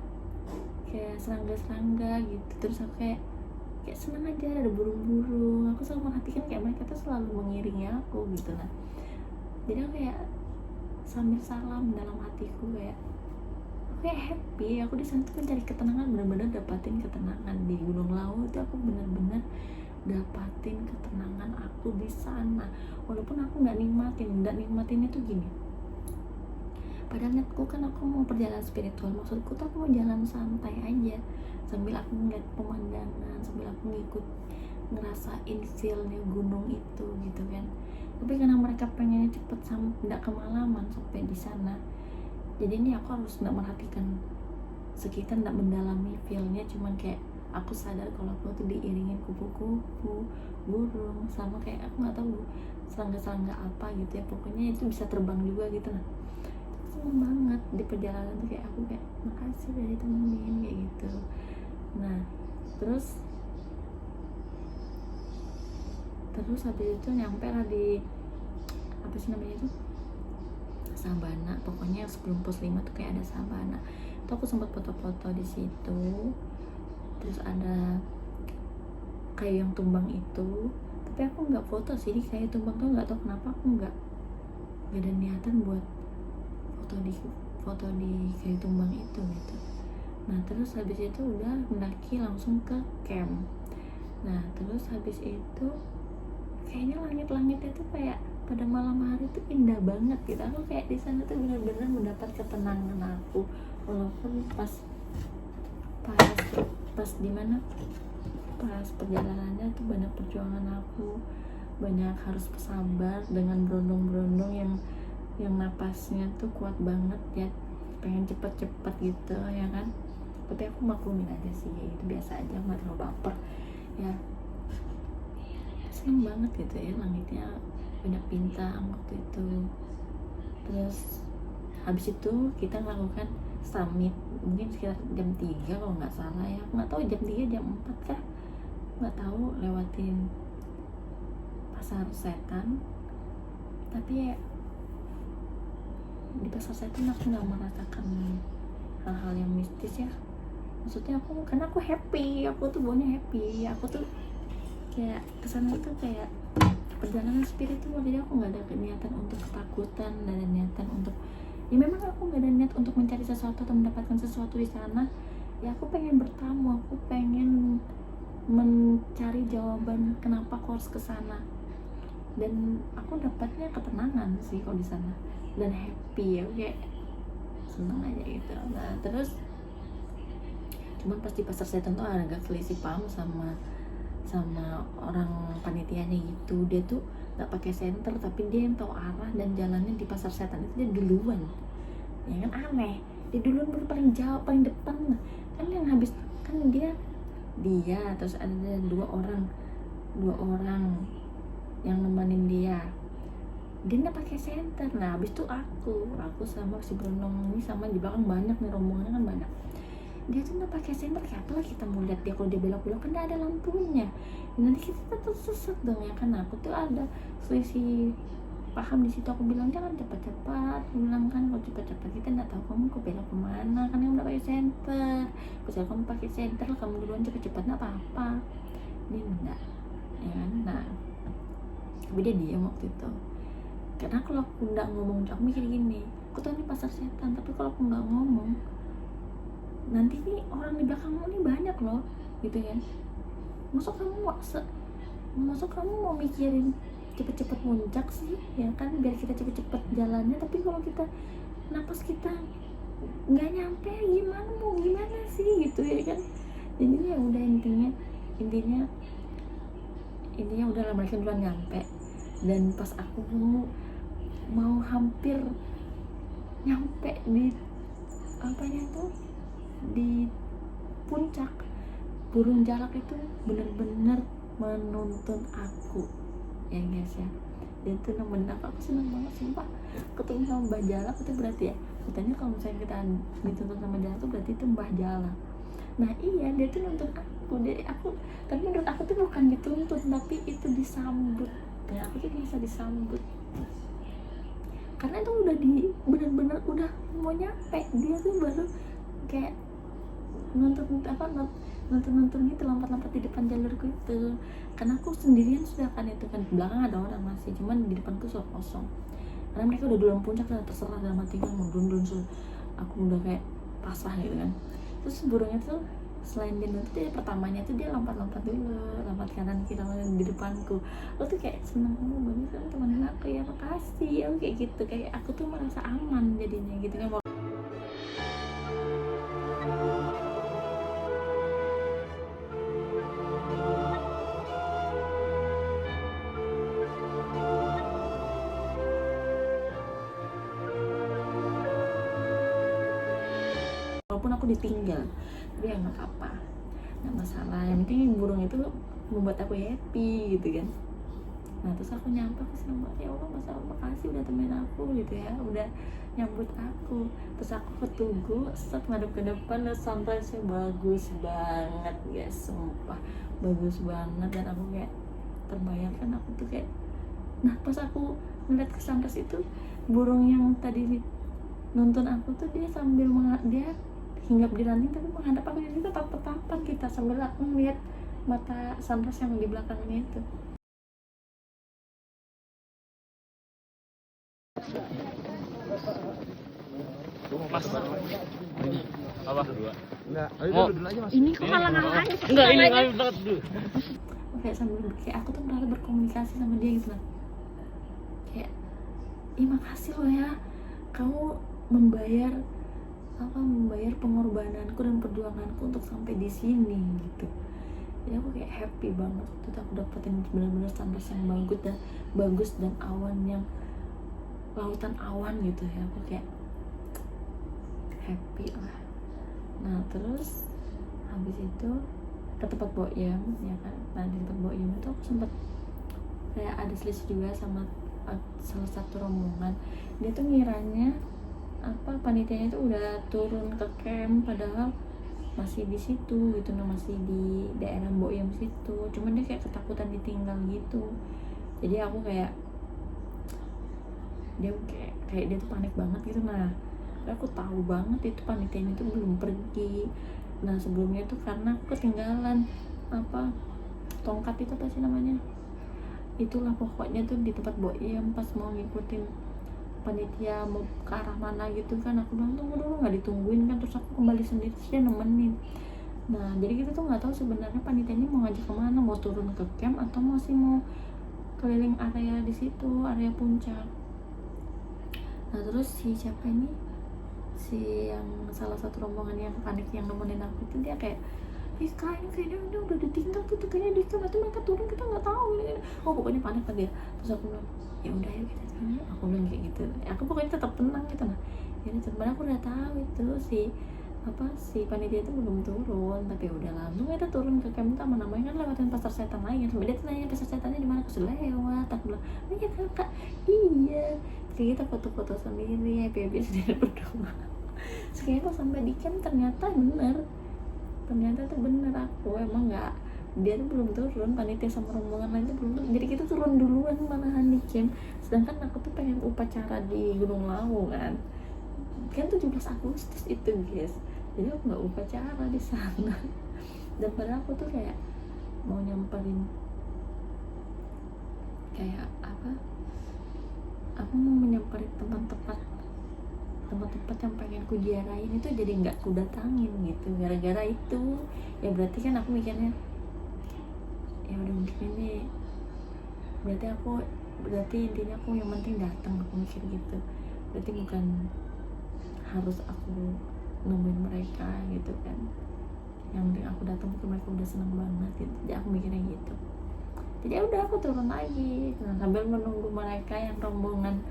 serangga-serangga gitu. Terus aku kayak senang aja, ada burung-burung, aku selalu perhatikan kayak mereka tuh selalu mengiringi aku gitu. Nah jadi aku kayak sambil salam dalam hatiku, kayak aku kayak happy. Aku di sana tuh mencari ketenangan, benar-benar dapatin ketenangan di Gunung Lawu itu. Aku benar-benar dapatin ketenangan aku di sana, walaupun aku nggak nikmatinnya tuh gini. Padahal niatku kan aku mau perjalanan spiritual, maksudku tuh aku mau jalan santai aja sambil aku ngeliat pemandangan, sambil aku ngerasain feel-nya gunung itu gitu kan. Tapi karena mereka pengennya cepet sampai nggak kemalaman sampai di sana, jadi ini aku harus nggak merhatikan sekitar, nggak mendalami feel-nya, cuman kayak aku sadar kalau aku tuh diiringin kupu-kupu, burung, sama kayak aku nggak tahu serangga-serangga apa gitu ya, pokoknya itu bisa terbang juga gitu. Nah seneng banget di perjalanan tuh, kayak aku kayak makasih udah ditemenin kayak gitu. Nah terus habis itu nyampe lah di apa sih namanya itu, Sabana, pokoknya sebelum pos 5 tuh kayak ada Sabana tuh, aku sempat foto-foto di situ. Terus ada kayu yang tumbang itu, tapi aku nggak foto sih di kayu tumbang tuh, nggak tahu kenapa aku nggak ada niatan buat foto di kayu tumbang itu gitu. Nah terus habis itu udah mendaki langsung ke camp. Nah terus habis itu kayaknya langit-langitnya tuh kayak pada malam hari tuh indah banget gitu. Aku kayak di sana tuh benar-benar mendapat ketenangan aku, walaupun pas perjalanannya tuh banyak perjuangan aku, banyak harus bersabar dengan berondong-berondong yang napasnya tuh kuat banget ya, pengen cepet-cepet gitu ya kan. Tapi aku maklumin aja sih, ya itu biasa aja, nggak terlalu baper ya. Seneng banget gitu ya, langitnya banyak bintang waktu itu. Terus habis itu kita melakukan summit mungkin sekitar jam 3 kalau nggak salah ya, aku nggak tahu jam 3 jam 4 kah, nggak tahu, lewatin pasar setan. Tapi ya di pasar setan aku nggak merasakan hal-hal yang mistis ya, maksudnya karena aku happy, aku tuh bawanya happy, aku tuh kayak kesana tuh kayak perjalanan spiritual. Jadi aku nggak ada niatan untuk ketakutan, nggak ada niatan untuk, ya memang aku nggak ada niat untuk mencari sesuatu atau mendapatkan sesuatu di sana ya. Aku pengen bertamu, aku pengen mencari jawaban kenapa aku harus kesana, dan aku dapatnya ketenangan sih kalau di sana dan happy ya, kayak seneng aja gitu. Nah terus cuman pas di pasar setan tuh agak selisih paham sama orang panitianya gitu. Dia tuh nggak pakai senter, tapi dia yang tahu arah dan jalannya di pasar setan itu dia duluan ya kan. Aneh, dia duluan baru paling jauh, paling depan kan. Yang habis kan dia terus ada dua orang yang nemenin dia dia nggak pakai senter. Nah habis itu aku sama si Brondong ini sama di belakang banyak nih, rombongannya kan banyak, dia tuh nggak pakai senter. Kayak apa kita mau lihat dia kalau dia belok-belok kan nggak ada lampunya, nanti kita tetap sesat dong ya kan. Aku tuh ada selisih paham di situ. Aku bilang jangan cepat-cepat, aku bilang kan kalau cepat-cepat kita nggak tahu kamu ke belok kemana kan, kamu nggak pakai senter. Kalau kamu pakai senter kamu duluan cepet-cepet nggak apa-apa. Dia enggak ya kan. Nah tapi dia diam waktu itu, karena kalau aku nggak ngomong, aku mikir gini, aku tahu ini pasar setan, tapi kalau aku nggak ngomong nanti nih orang di belakangmu nih banyak loh gitu kan. Masuk kamu mau mikirin cepet-cepet muncak sih ya kan, biar kita cepet-cepet jalannya, tapi kalau kita napas kita nggak nyampe gimana sih gitu ya kan. Jadi ya udah intinya udah lah, mereka duluan nyampe. Dan pas aku mau hampir nyampe di apanya tuh di puncak, burung jalak itu bener-bener menuntun aku ya guys ya. Dia tuh nemenin aku seneng banget sumpah. Ketemu sama Mbah Jalak itu berarti ya, katanya kalau misalnya kita dituntun sama Jalak tuh berarti itu Mbah Jalak. Nah iya, dia tuh nuntun aku, tapi menurut aku tuh bukan dituntun, tapi itu disambut ya. Aku tuh bisa disambut karena itu udah bener-bener udah mau nyampe. Dia tuh baru kayak nonton gitu, lompat-lompat di depan jalurku itu, karena aku sendirian sudah kan itu kan, di belakang ada orang masih, cuman di depanku sudah kosong karena mereka udah duluan puncak lah, terserah dalam hati kan mau dun aku udah kayak pasrah gitu kan. Terus burungnya tuh selain dia nonton, dia pertamanya tuh dia lompat dulu, lompat kanan kiri di depanku. Aku tuh kayak seneng, banget kan temenin aku ya, makasih. Aku kayak gitu, kayak aku tuh merasa aman jadinya gitu kan. Walaupun aku ditinggal, tapi ya nggak apa-apa, nggak masalah. Yang penting burung itu membuat aku happy gitu kan. Nah terus aku nyampe, aku seneng banget, ya Allah makasih udah temenin aku gitu ya, udah nyambut aku. Terus aku ke Tugu, ngadep ke depan, dan sunrise-nya bagus banget guys, sumpah bagus banget. Dan aku kayak terbayangkan, aku tuh kayak, nah pas aku ngeliat ke sunrise itu, burung yang tadi nonton aku tuh dia sambil dia hinggap di ranting tapi menghadap aku, jadi tetap kita sambil aku ngeliat mata sunrise yang di belakangnya itu. Mas, ini apa? Enggak, ayo dulu aja Mas. Ini kok halang-halang aja? Enggak, ini ayo banget dulu. Kayak sambil kayak aku tuh berharap berkomunikasi sama dia gitu lah. Kayak, ih makasih loh ya, kamu membayar pengorbananku dan perjuanganku untuk sampai di sini gitu. Jadi aku kayak happy banget waktu itu aku dapetin benar-benar sunrise yang bagus dan awan yang lautan awan gitu ya. Aku kayak happy lah. Nah terus habis itu ke tempat Boyem ya kan. Nah di tempat Boyem itu aku sempet kayak ada selisih juga sama salah satu rombongan. Dia tuh ngiranya panitianya itu udah turun ke camp, padahal masih di situ gitu, masih di daerah Boyem situ. Cuman dia kayak ketakutan ditinggal gitu. Jadi aku kayak dia tuh panik banget gitu. Nah aku tahu banget itu panitianya tuh belum pergi. Nah sebelumnya tuh karena aku ketinggalan tongkat itu apa sih namanya, itulah pokoknya tuh di tempat Boyem pas mau ngikutin panitia mau ke arah mana gitu kan. Aku bilang tunggu dulu, nggak ditungguin kan, terus aku kembali sendiri, terus dia nemenin. Nah jadi kita tuh nggak tahu sebenarnya panitianya mau ngajak kemana, mau turun ke camp atau masih mau keliling area di situ, area puncak. Nah terus si yang salah satu rombongan yang panik yang nemenin aku itu, dia kayak kayaknya dia udah ditinggal gitu, kayaknya di camp atau mereka turun, kita nggak tahu. Oh pokoknya panik kan dia. Terus aku bilang ya udah ayo kita turun, aku bilang kayak gitu. Aku pokoknya tetap tenang gitu. Nah jadi sebenarnya aku udah tahu itu si apa si panitia itu belum turun, tapi udah langsung kita turun ke camp utama, namanya kan lewatin pasar setan lagi. Sampai dia tanya pasar setannya di mana, aku sudah lewat. Aku bilang, oh iya kakak, iya. Terus kita foto-foto sendiri, happy sendiri berdua. Terus aku sampai di camp ternyata tuh bener aku emang nggak, dia tuh belum turun, panitia sama rombongan lain tuh belum turun, jadi kita turun duluan malahan di camp. Sedangkan aku tuh pengen upacara di Gunung Lawu kan 17 Agustus itu guys, jadi aku nggak upacara di sana. Dan padahal aku tuh kayak mau nyamperin kayak apa, aku mau menyamperin tempat-tempat yang pengen ku ziarahin itu jadi nggak ku datangin gitu gara-gara itu. Ya berarti kan aku mikirnya ya udah mungkin ini berarti intinya aku yang penting datang, aku mikir gitu. Berarti bukan harus aku nemuin mereka gitu kan, yang penting aku datang mungkin mereka udah seneng banget gitu. Jadi aku mikirnya gitu. Jadi ya udah aku turun lagi, nah, sambil menunggu mereka yang rombongan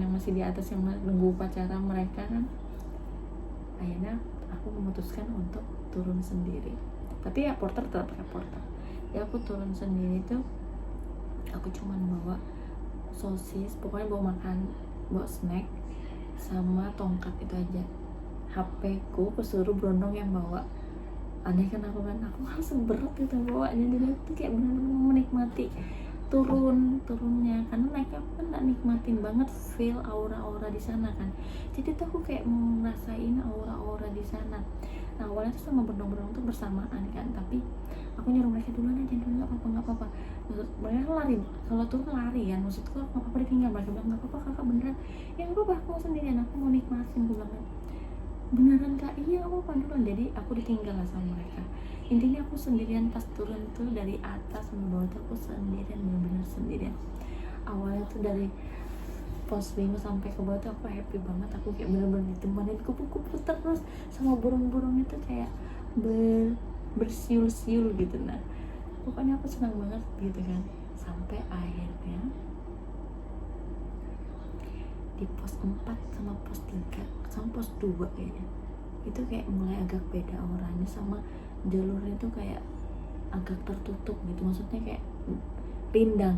yang masih di atas yang nunggu upacara mereka kan. Akhirnya aku memutuskan untuk turun sendiri, tapi ya porter tetap pakai porter. Ya aku turun sendiri tuh, aku cuman bawa sosis, pokoknya bawa snack sama tongkat itu aja. HP ku suruh Brondong yang bawa. Aneh kan aku langsung berat gitu bawanya. Jadi aku kayak benar-benar menikmati turunnya, karena naiknya aku kan nggak nikmatin banget feel aura-aura di sana kan. Jadi tuh aku kayak mau ngerasain aura-aura di sana. Nah awalnya tuh sama Brondong tuh bersamaan kan, tapi aku nyuruh mereka duluan aja dulu, nggak apa-apa. Mereka lari, kalau turun lari kan, maksudku nggak apa-apa ditinggal. Mereka bilang nggak apa-apa kakak, beneran ya nggak apa-apa, aku mau sendirian, aku mau nikmatin. Gue bilang beneran kak, iya nggak apa-apa duluan. Jadi aku ditinggal lah sama mereka. Intinya aku sendirian pas turun tuh, dari atas sampai bawah tuh aku sendirian, bener-bener sendirian. Awalnya tuh dari pos 5 sampai ke bawah tuh aku happy banget, aku kayak bener-bener ditemenin kupu-kupu terus sama burung-burung itu kayak bersiul-siul gitu. Nah pokoknya aku senang banget gitu kan, sampai akhirnya di pos 4 sama pos 3 sama pos 2 kayaknya itu kayak mulai agak beda auranya, sama jalurnya tuh kayak agak tertutup gitu, maksudnya kayak rindang,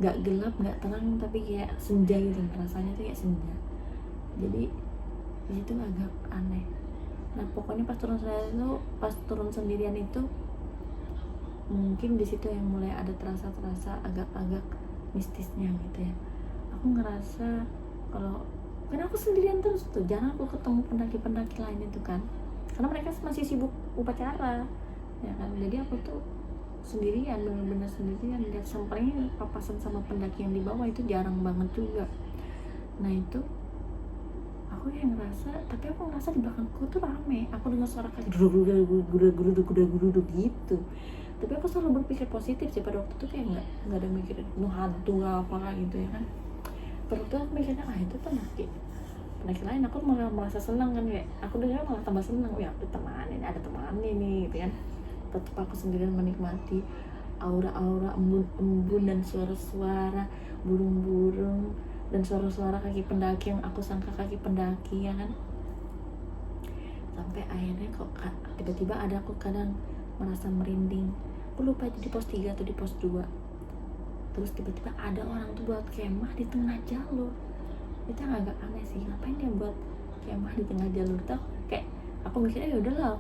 nggak gelap nggak terang, tapi kayak senja gitu, rasanya tuh kayak senja. Jadi itu agak aneh. Nah pokoknya pas turun sendirian itu mungkin di situ yang mulai ada terasa agak-agak mistisnya gitu ya. Aku ngerasa kalau karena aku sendirian terus tuh, jarang aku ketemu pendaki-pendaki lain itu kan, karena mereka masih sibuk upacara ya kan. Jadi aku tuh sendirian, bener-bener sendirian, dan sampainya papasan sama pendaki yang di bawah itu jarang banget juga. Nah itu aku yang ngerasa, tapi aku ngerasa di belakangku tuh rame, aku dengar suara kayak guru gitu. Tapi aku selalu berpikir positif sih pada waktu itu, kayak nggak ada mikirin hantu apa gitu ya kan. Terus aku mikirnya itu pendaki lain, aku malah merasa senang kan, kayak aku dengar malah tambah senang, ya aku temanin, ada temani nih gitu kan. Tetap aku sendirian menikmati aura-aura embun dan suara-suara burung-burung dan suara-suara kaki pendaki yang aku sangka kaki pendaki ya kan. Sampai akhirnya kok tiba-tiba ada, aku kadang merasa merinding, aku lupa itu di pos 3 atau di pos 2. Terus tiba-tiba ada orang tuh buat kemah di tengah jalur. Itu yang agak aneh sih, ngapain dia buat kemah di tengah jalur tuh. Kayak aku mikirnya ya udahlah,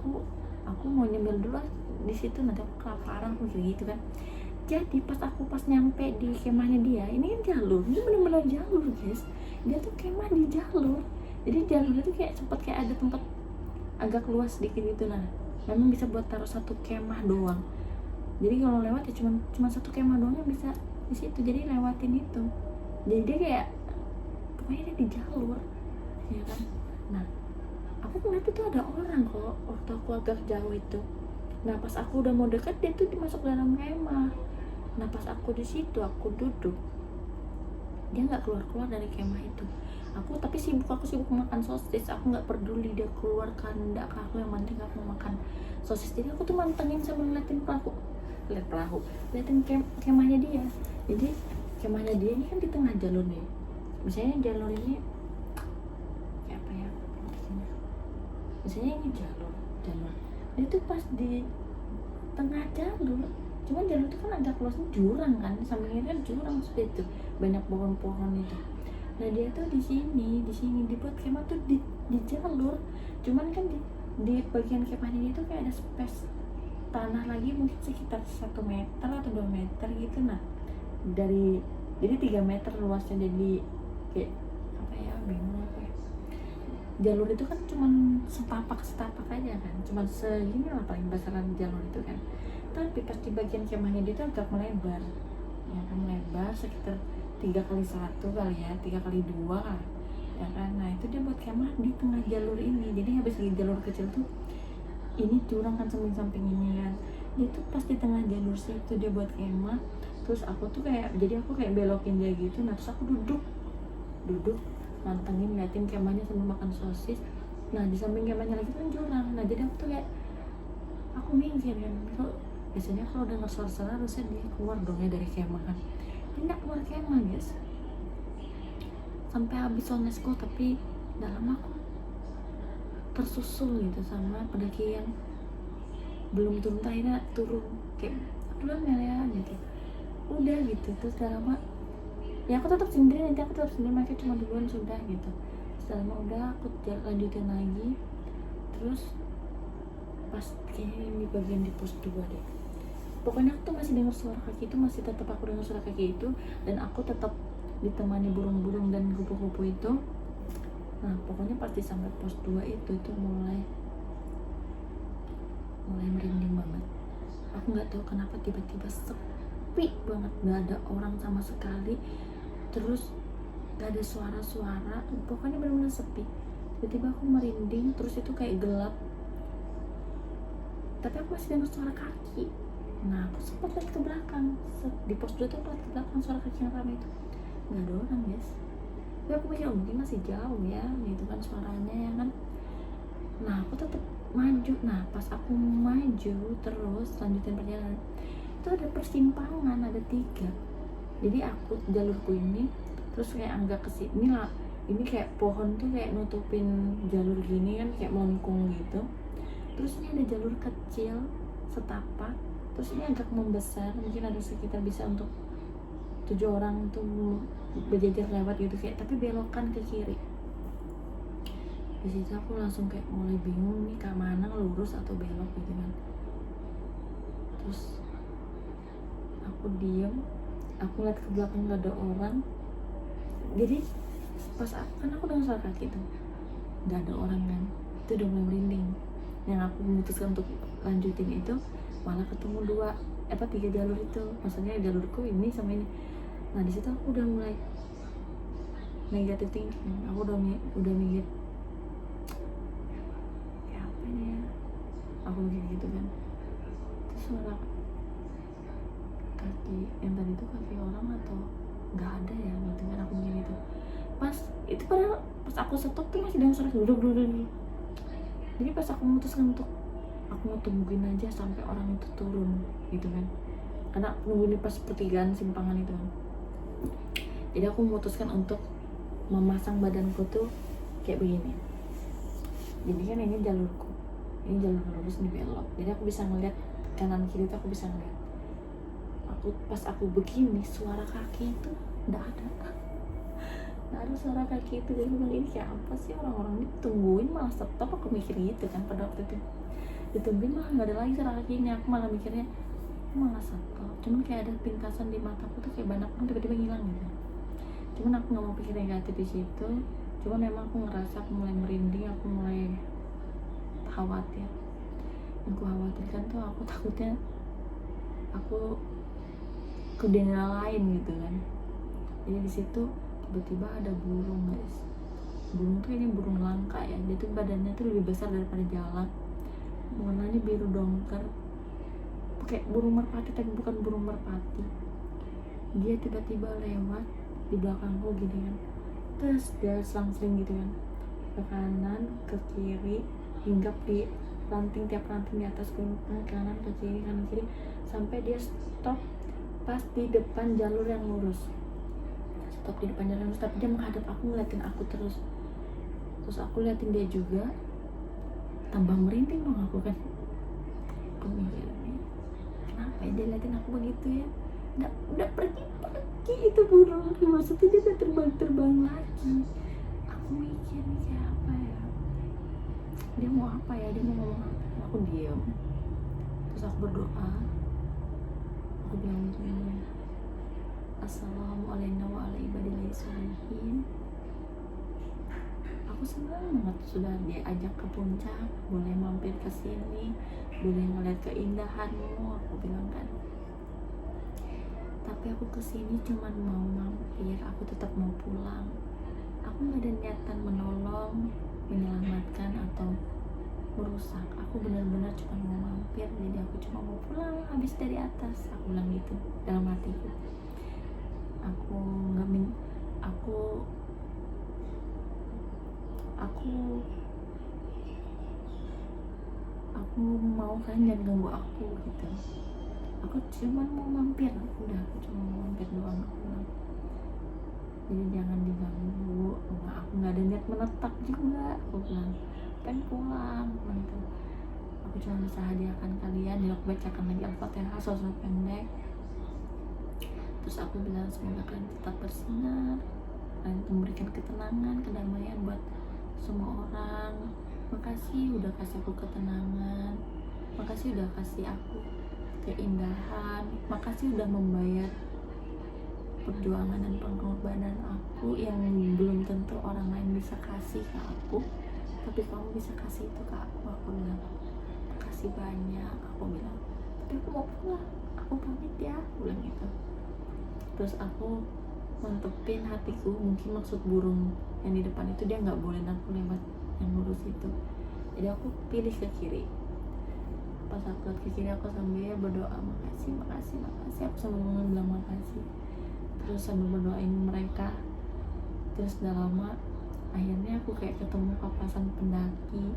aku mau nyemil dulu di situ, nanti aku kelaparan, aku gitu kan. Jadi pas nyampe di kemahnya dia, ini kan jalur, ini bener-bener jalur guys, dia tuh kemah di jalur. Jadi jalurnya tuh kayak sempet kayak ada tempat agak luas sedikit gitu. Nah memang bisa buat taruh satu kemah doang, jadi kalau lewat ya cuma satu kemah doang yang bisa di situ, jadi lewatin itu. Jadi dia kayak pokoknya dia di jalur ya kan. Nah aku ngeliat itu ada orang kok waktu aku agak jauh itu. Nah pas aku udah mau dekat, dia tuh dimasuk dalam kemah. Nah pas aku di situ, aku duduk, dia nggak keluar dari kemah itu. Aku sibuk makan sosis, aku nggak peduli dia keluar kan enggak ke aku, yang penting aku makan sosis. Jadi aku tuh mantengin sambil ngeliatin liatin kemahnya dia. Jadi kemahnya dia ini kan di tengah jalur nih, misalnya jalur ini kayak apa ya, misalnya ini jalur dia tuh pas di tengah jalur, cuman jalur itu kan agak luasnya jurang kan, sampingnya kan jurang seperti itu, banyak pohon-pohon itu. Nah dia tuh di sini dibuat kemah tuh di jalur, cuman kan di bagian kemahnya itu kayak ada space tanah lagi mungkin sekitar 1 meter atau 2 meter gitu. Nah jadi 3 meter luasnya, jadi kayak apa ya, bingung apa ya, jalur itu kan cuman setapak aja kan, cuman segini lah paling besaran jalur itu kan. Tapi pas di bagian kemahnya dia tuh agak melebar, ya kan, melebar sekitar 3x1 kali ya, 3x2 lah ya kan. Nah itu dia buat kemah di tengah jalur ini, jadi habis di jalur kecil tuh ini jurang kan samping ini kan, dia tuh pas di tengah jalur situ dia buat kemah. Terus aku tuh kayak belokin dia gitu. Nah terus aku duduk mantengin, liatin kemahnya sambil makan sosis. Nah di samping kemahnya lagi kan jurang. Nah jadi aku tuh kayak aku mikir kan, biasanya kalau dengar suara harusnya dia keluar dong ya dari kemah kan, dia nggak keluar kemah guys sampai habis onesku. Tapi dalam aku tersusul gitu sama pendaki yang belum turun, akhirnya turun kayak duluan ya gitu, udah gitu. Terus dalam ya aku tetap sendiri, mereka cuma duluan sudah gitu. Setelah udah aku lanjutin lagi. Terus pas kayaknya di bagian di pos 2 deh, pokoknya aku tuh masih dengar suara kaki itu, masih tetap aku dengar suara kaki itu, dan aku tetap ditemani burung-burung dan kupu-kupu itu. Nah pokoknya pas sampai pos 2 itu mulai merinding banget. Aku nggak tahu kenapa tiba-tiba sepi banget, nggak ada orang sama sekali. Terus nggak ada suara-suara, pokoknya benar-benar sepi. Tiba-tiba aku merinding, terus itu kayak gelap, tapi aku masih dengar suara kaki. Nah aku sempat lihat ke belakang, di pos 2 tuh aku lihat ke belakang suara kaki yang ramai itu, nggak ada orang guys. Tapi aku pikir mungkin masih jauh ya gitu kan suaranya ya kan. Nah aku tetap maju. Nah pas aku maju terus lanjutin perjalanan, itu ada persimpangan, ada 3. Jadi aku jalurku ini terus kayak agak ke sini lah, ini kayak pohon tuh kayak nutupin jalur gini kan, kayak melengkung gitu. Terus ini ada jalur kecil setapak, terus ini agak membesar, mungkin ada sekitar bisa untuk 7 orang tuh berjajar lewat gitu kayak, tapi belokan ke kiri. Di situ aku langsung kayak mulai bingung nih ke mana, lurus atau belok gitu kan. Terus aku diem, aku lihat ke belakang gak ada orang. Jadi pas kan aku dengar suara kaki tuh gak ada orang kan, itu udah mulai merinding. Yang aku memutuskan untuk lanjutin itu malah ketemu 3 jalur itu, maksudnya jalurku ini sama ini. Nah di situ aku udah mulai negative thinking, aku udah mikir ya apa ini ya, aku mikir gitu kan. Terus suara kaki yang tadi itu kaki orang atau nggak ada ya gitu kan, aku mikir gitu. Pas itu padahal pas aku stop tuh masih dengar suara duduk. Jadi pas aku memutuskan untuk aku mau tungguin aja sampai orang itu turun gitu kan, karena nungguin pas pertigaan simpangan itu kan. Jadi aku memutuskan untuk memasang badanku tuh kayak begini. Jadi kan ini jalurku, ini jalur lurus, ini belok, jadi aku bisa ngeliat kanan kiri tuh, aku bisa ngeliat. Pas aku begini suara kaki itu nggak ada suara kaki itu. Jadi bilang ini kayak apa sih, orang-orang ditungguin malah stop, aku mikir gitu kan pada waktu itu. Ditungguin malah nggak ada lagi suara kakinya, aku malah mikirnya malah stop. Cuman kayak ada pintasan di mataku tuh kayak banyak orang tiba-tiba hilang gitu. Cuman aku nggak mau pikir negatif di situ. Cuman memang aku ngerasa aku mulai merinding, aku mulai khawatir. Yang aku khawatirkan tuh aku takutnya aku ke daerah lain gitu kan. Jadi di situ tiba-tiba ada burung guys. Burung tuh ini burung langka ya, dia tuh badannya tuh lebih besar daripada jalak, warnanya biru dongker, kayak burung merpati tapi bukan burung merpati. Dia tiba-tiba lewat di belakangku gini kan, terus dia selang-seling gitu kan, ke kanan ke kiri, hinggap di ranting, tiap ranting di atas gunung, kanan ke kiri kanan kiri, sampai dia stop pas di depan jalur yang lurus. Stop di depan jalur lurus, tapi dia menghadap aku, ngeliatin aku terus aku liatin dia juga, tambah merinding dong aku kan. Aku mikir, kenapa ya dia liatin aku begitu ya, udah pergi itu burung, maksudnya dia udah terbang lagi. Aku mikir apa ya, dia mau apa ya, dia mau ngomong apa. Aku diam, terus aku berdoa, aku bilang begini, assalamualaikum warahmatullahi wabarakatuh. Aku senang banget sudah diajak ke puncak, boleh mampir ke sini, boleh ngeliat keindahanmu, aku bilang kan. Tapi aku kesini cuman mau mampir, aku tetap mau pulang. Aku nggak ada niatan menolong, menyelamatkan atau merusak. Aku benar-benar cuma mau mampir, jadi aku cuma mau pulang habis dari atas. Aku bilang gitu dalam hatiku. Aku nggak aku mau kan jangan ganggu aku gitu. Aku cuma mau mampir, udah aku cuma mau mampir doang, aku bilang. Jadi jangan diganggu, aku nggak ada niat menetap juga, aku bilang. Pengen pulang gitu. Aku cuma bisa hadiahkan kalian, aku bacakan lagi Al-Fatihah surat pendek. Terus aku bilang semoga kalian tetap bersinar, kalian memberikan ketenangan, kedamaian buat semua orang. Makasih udah kasih aku ketenangan, makasih udah kasih aku keindahan, makasih udah membayar perjuangan dan pengorbanan aku yang belum tentu orang lain bisa kasih ke aku, tapi kamu bisa kasih itu ke aku bilang makasih banyak, aku bilang. Tapi aku mau pulang, aku pamit ya, aku bilang gitu. Terus aku mantepin hatiku, mungkin maksud burung yang di depan itu dia nggak boleh aku lewat yang lurus itu, jadi aku pilih ke kiri. Pas aku lihat ke kiri aku sambil berdoa makasih, aku sambil bilang makasih, terus sambil berdoain mereka. Terus udah lama akhirnya aku kayak ketemu papasan pendaki,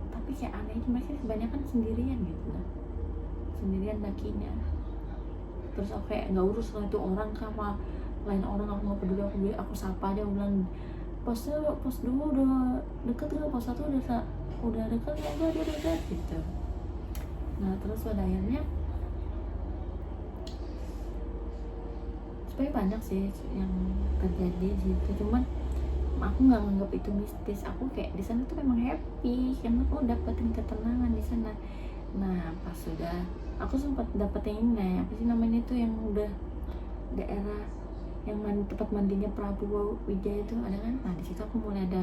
tapi kayak aneh, mereka kebanyakan sendirian gitu lah, sendirian dakinya. Terus aku kayak nggak urus lah itu orang sama lain orang, aku nggak peduli, aku sapa aja, aku bilang pos 2 udah deket gak, pos 1 udah deket ya, udah deket gitu. Nah terus pada akhirnya sebenarnya banyak sih yang terjadi di situ, cuman aku nggak nganggap itu mistis. Aku kayak di sana tuh memang happy karena aku dapetin ketenangan di sana. Nah pas sudah aku sempat dapetin ini, apa sih namanya itu yang udah daerah yang tempat mandinya Prabowo Wijaya itu ada kan. Nah di situ aku mulai ada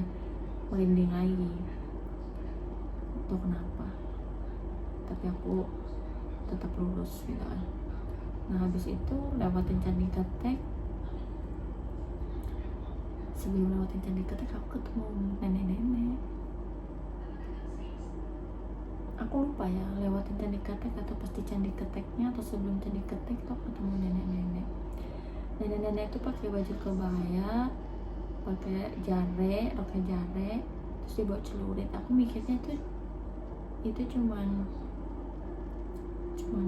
merinding lagi, tuh kenapa, tapi aku tetap lurus gitu kan. Nah habis itu lewatin Candi Ketek. Sebelum lewatin Candi Ketek aku ketemu nenek-nenek. Aku lupa ya lewatin Candi Ketek atau pasti Candi Keteknya atau sebelum Candi Ketek tuh aku ketemu nenek-nenek. Nenek-nenek itu pakai baju kebaya, pakai jare, terus dibawa celurit. Aku mikirnya itu cuman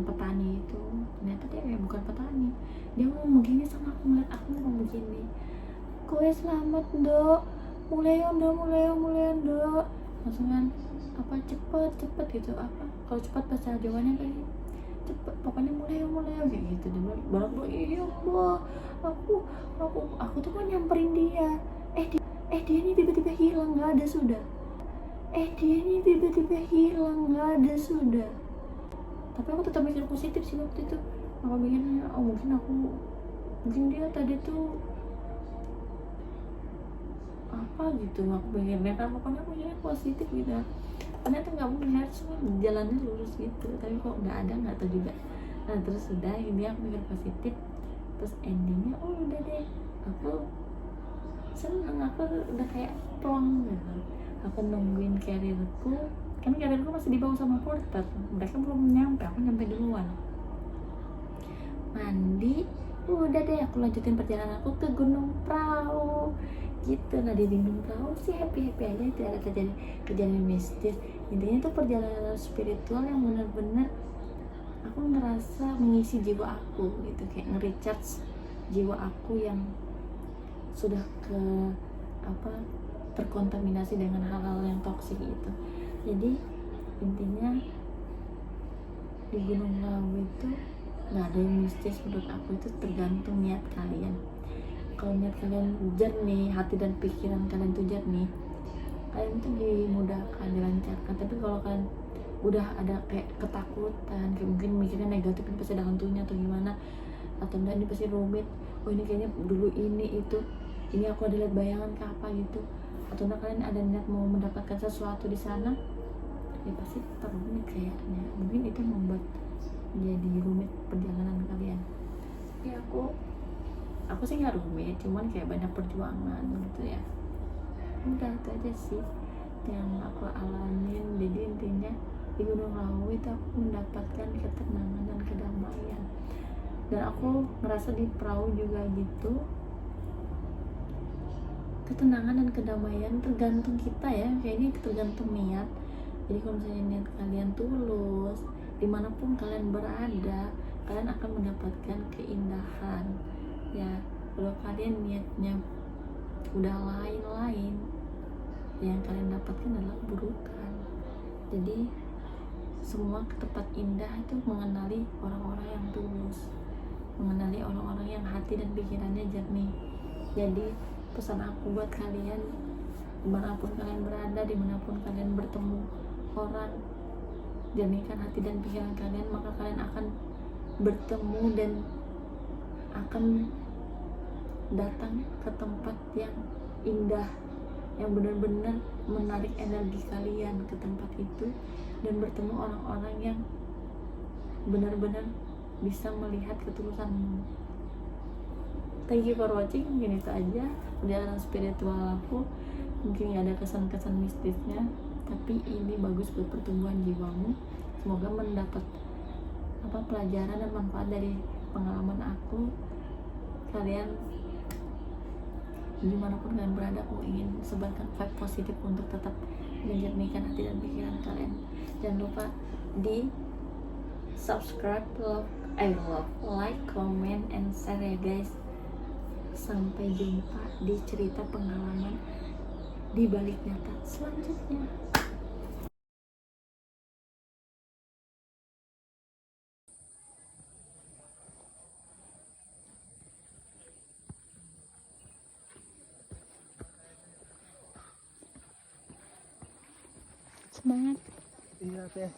petani itu, ternyata dia bukan petani. Dia ngomong begini sama aku, ngeliat aku ngomong begini, kowe selamat dok, mulai dok, langsung kan apa cepet gitu, apa kalau cepat bahasa Jawanya kayak cepet, pokoknya mulai kayak gitu. Dia bilang baru iya mbak, aku tuh kan nyamperin dia, dia ini tiba-tiba hilang nggak ada sudah. Tapi aku tetap mikir positif sih waktu itu. Aku mikirnya mungkin dia tadi tuh apa gitu, aku mikirnya kan, pokoknya aku mikirnya positif gitu. Ternyata nggak mungkin, cuma jalannya lurus gitu, tapi kok nggak ada, nggak tahu juga. Nah terus udah ini aku mikir positif, terus endingnya udah deh aku seneng, aku udah kayak plong gitu. Aku nungguin karirku, kan karirku masih dibawa sama porter, mereka belum nyampe, aku nyampe duluan. Mandi, udah deh aku lanjutin perjalanan aku ke Gunung Prau gitu. Nah di Gunung Prau sih happy aja, tidak ada terjadi kejadian mistis. Intinya tuh perjalanan spiritual yang benar-benar aku ngerasa mengisi jiwa aku gitu, kayak nge-recharge jiwa aku yang sudah terkontaminasi dengan hal-hal yang toksik gitu. Jadi intinya di Gunung Lawu itu nggak ada yang mistis. Menurut aku itu tergantung niat kalian. Kalau niat kalian jernih, hati dan pikiran kalian tuh jernih, kalian tuh dimudahkan, dilancarkan. Tapi kalau kalian udah ada kayak ketakutan, kayak mungkin mikirnya negatif, ini pasti ada hantunya atau gimana, atau enggak ini pasti rumit, oh ini kayaknya dulu ini aku ada lihat bayangan ke apa gitu, atau enggak kalian ada niat mau mendapatkan sesuatu di sana, ya pasti terumit kayaknya. Mungkin itu yang membuat jadi rumit perjalanan kalian. Ya aku sih nggak rumit, cuman kayak banyak perjuangan gitu ya. Udah itu aja sih yang aku alamin. Jadi intinya di Gunung Lawu itu aku mendapatkan ketenangan dan kedamaian, dan aku ngerasa di perahu juga gitu. Ketenangan dan kedamaian tergantung kita ya, kayaknya tergantung niat. Jadi kalau misalnya niat kalian tulus, dimanapun kalian berada, kalian akan mendapatkan keindahan ya. Kalau kalian niatnya udah lain-lain, yang kalian dapatkan adalah keburukan. Jadi semua tempat indah itu mengenali orang-orang yang tulus, mengenali orang-orang yang hati dan pikirannya jernih. Jadi pesan aku buat kalian, dimanapun kalian berada, dimanapun kalian bertemu orang, jernihkan hati dan pikiran kalian, maka kalian akan bertemu dan akan datang ke tempat yang indah, yang benar-benar menarik energi kalian ke tempat itu, dan bertemu orang-orang yang benar-benar bisa melihat ketulusanmu. Thank you for watching. Mungkin itu aja perjalanan spiritual aku. Mungkin ada kesan-kesan mistisnya, tapi ini bagus buat pertumbuhan jiwamu. Semoga mendapat pelajaran dan manfaat dari pengalaman aku. Kalian dimanapun kalian berada, aku ingin sebarkan vibe positif untuk tetap menjernihkan hati dan pikiran kalian. Jangan lupa di subscribe, like, comment, and share ya guys. Sampai jumpa di cerita pengalaman di balik nyata selanjutnya. Semangat. Iya teh.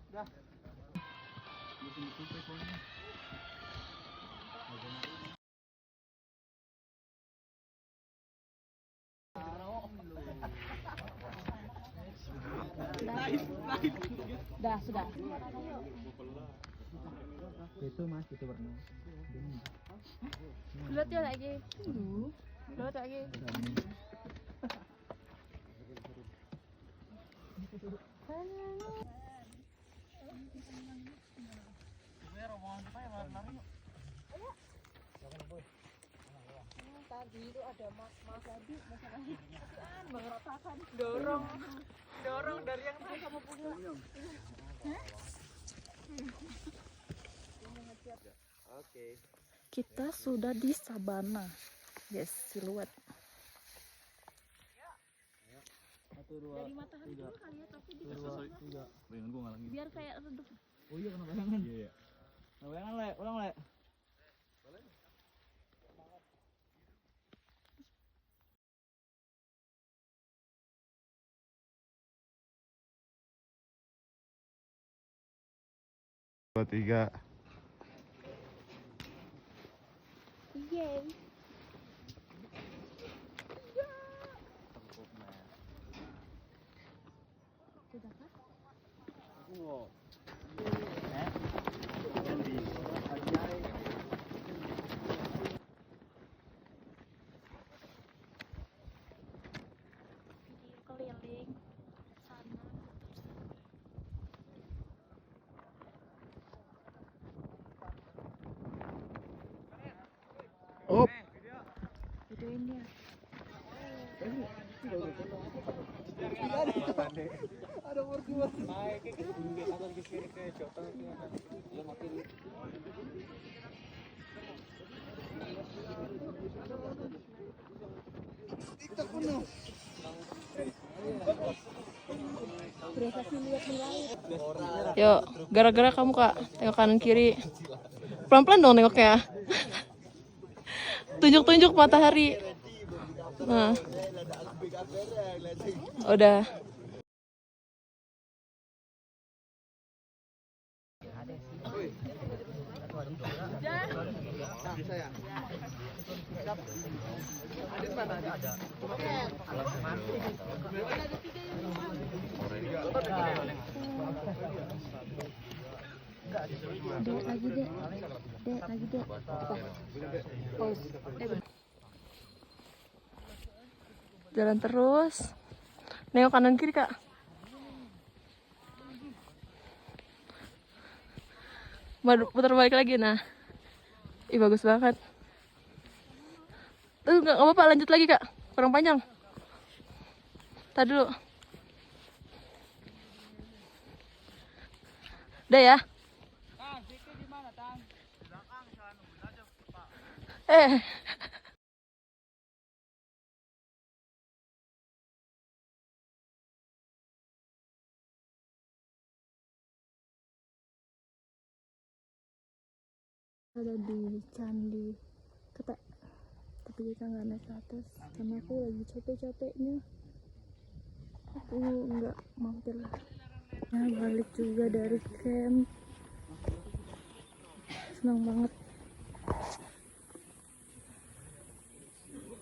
Dah. Betul-betul teleponnya. Sudah. Itu mas, itu warna. Lihat ya lagi. Lihat lagi. Tadi itu ada mas tadi masalahnya mengeratakan dorong dari yang tadi kamu punya. Kita sudah di sabana, guys, siluet. Dari matahari dulu kali ya, tapi di Bayangan gua ngalangin. biar kayak redup. Oh iya kena bayangan. Iya. Kena bayangan le, ulang le. Dua, tiga. Yeay. Sudah kan? Video keliling sana. Yuk, gara-gara kamu kak, tengok kanan kiri. Pelan-pelan dong nengoknya. Tunjuk-tunjuk matahari. Nah, udah. Dek lagi dek. Dek lagi dek. Jalan terus. Nengok kanan kiri kak. Putar balik lagi nah. Ih bagus banget. Nggak apa-apa, lanjut lagi kak. Kurang panjang. Tadi dulu. Udah ya. Eh. Ada di Candi Ketek, tapi kita nggak naik ke atas karena aku lagi capek-capeknya. Aku nggak mampir. Nah, balik juga dari camp. Senang banget.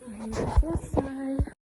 Akhirnya selesai.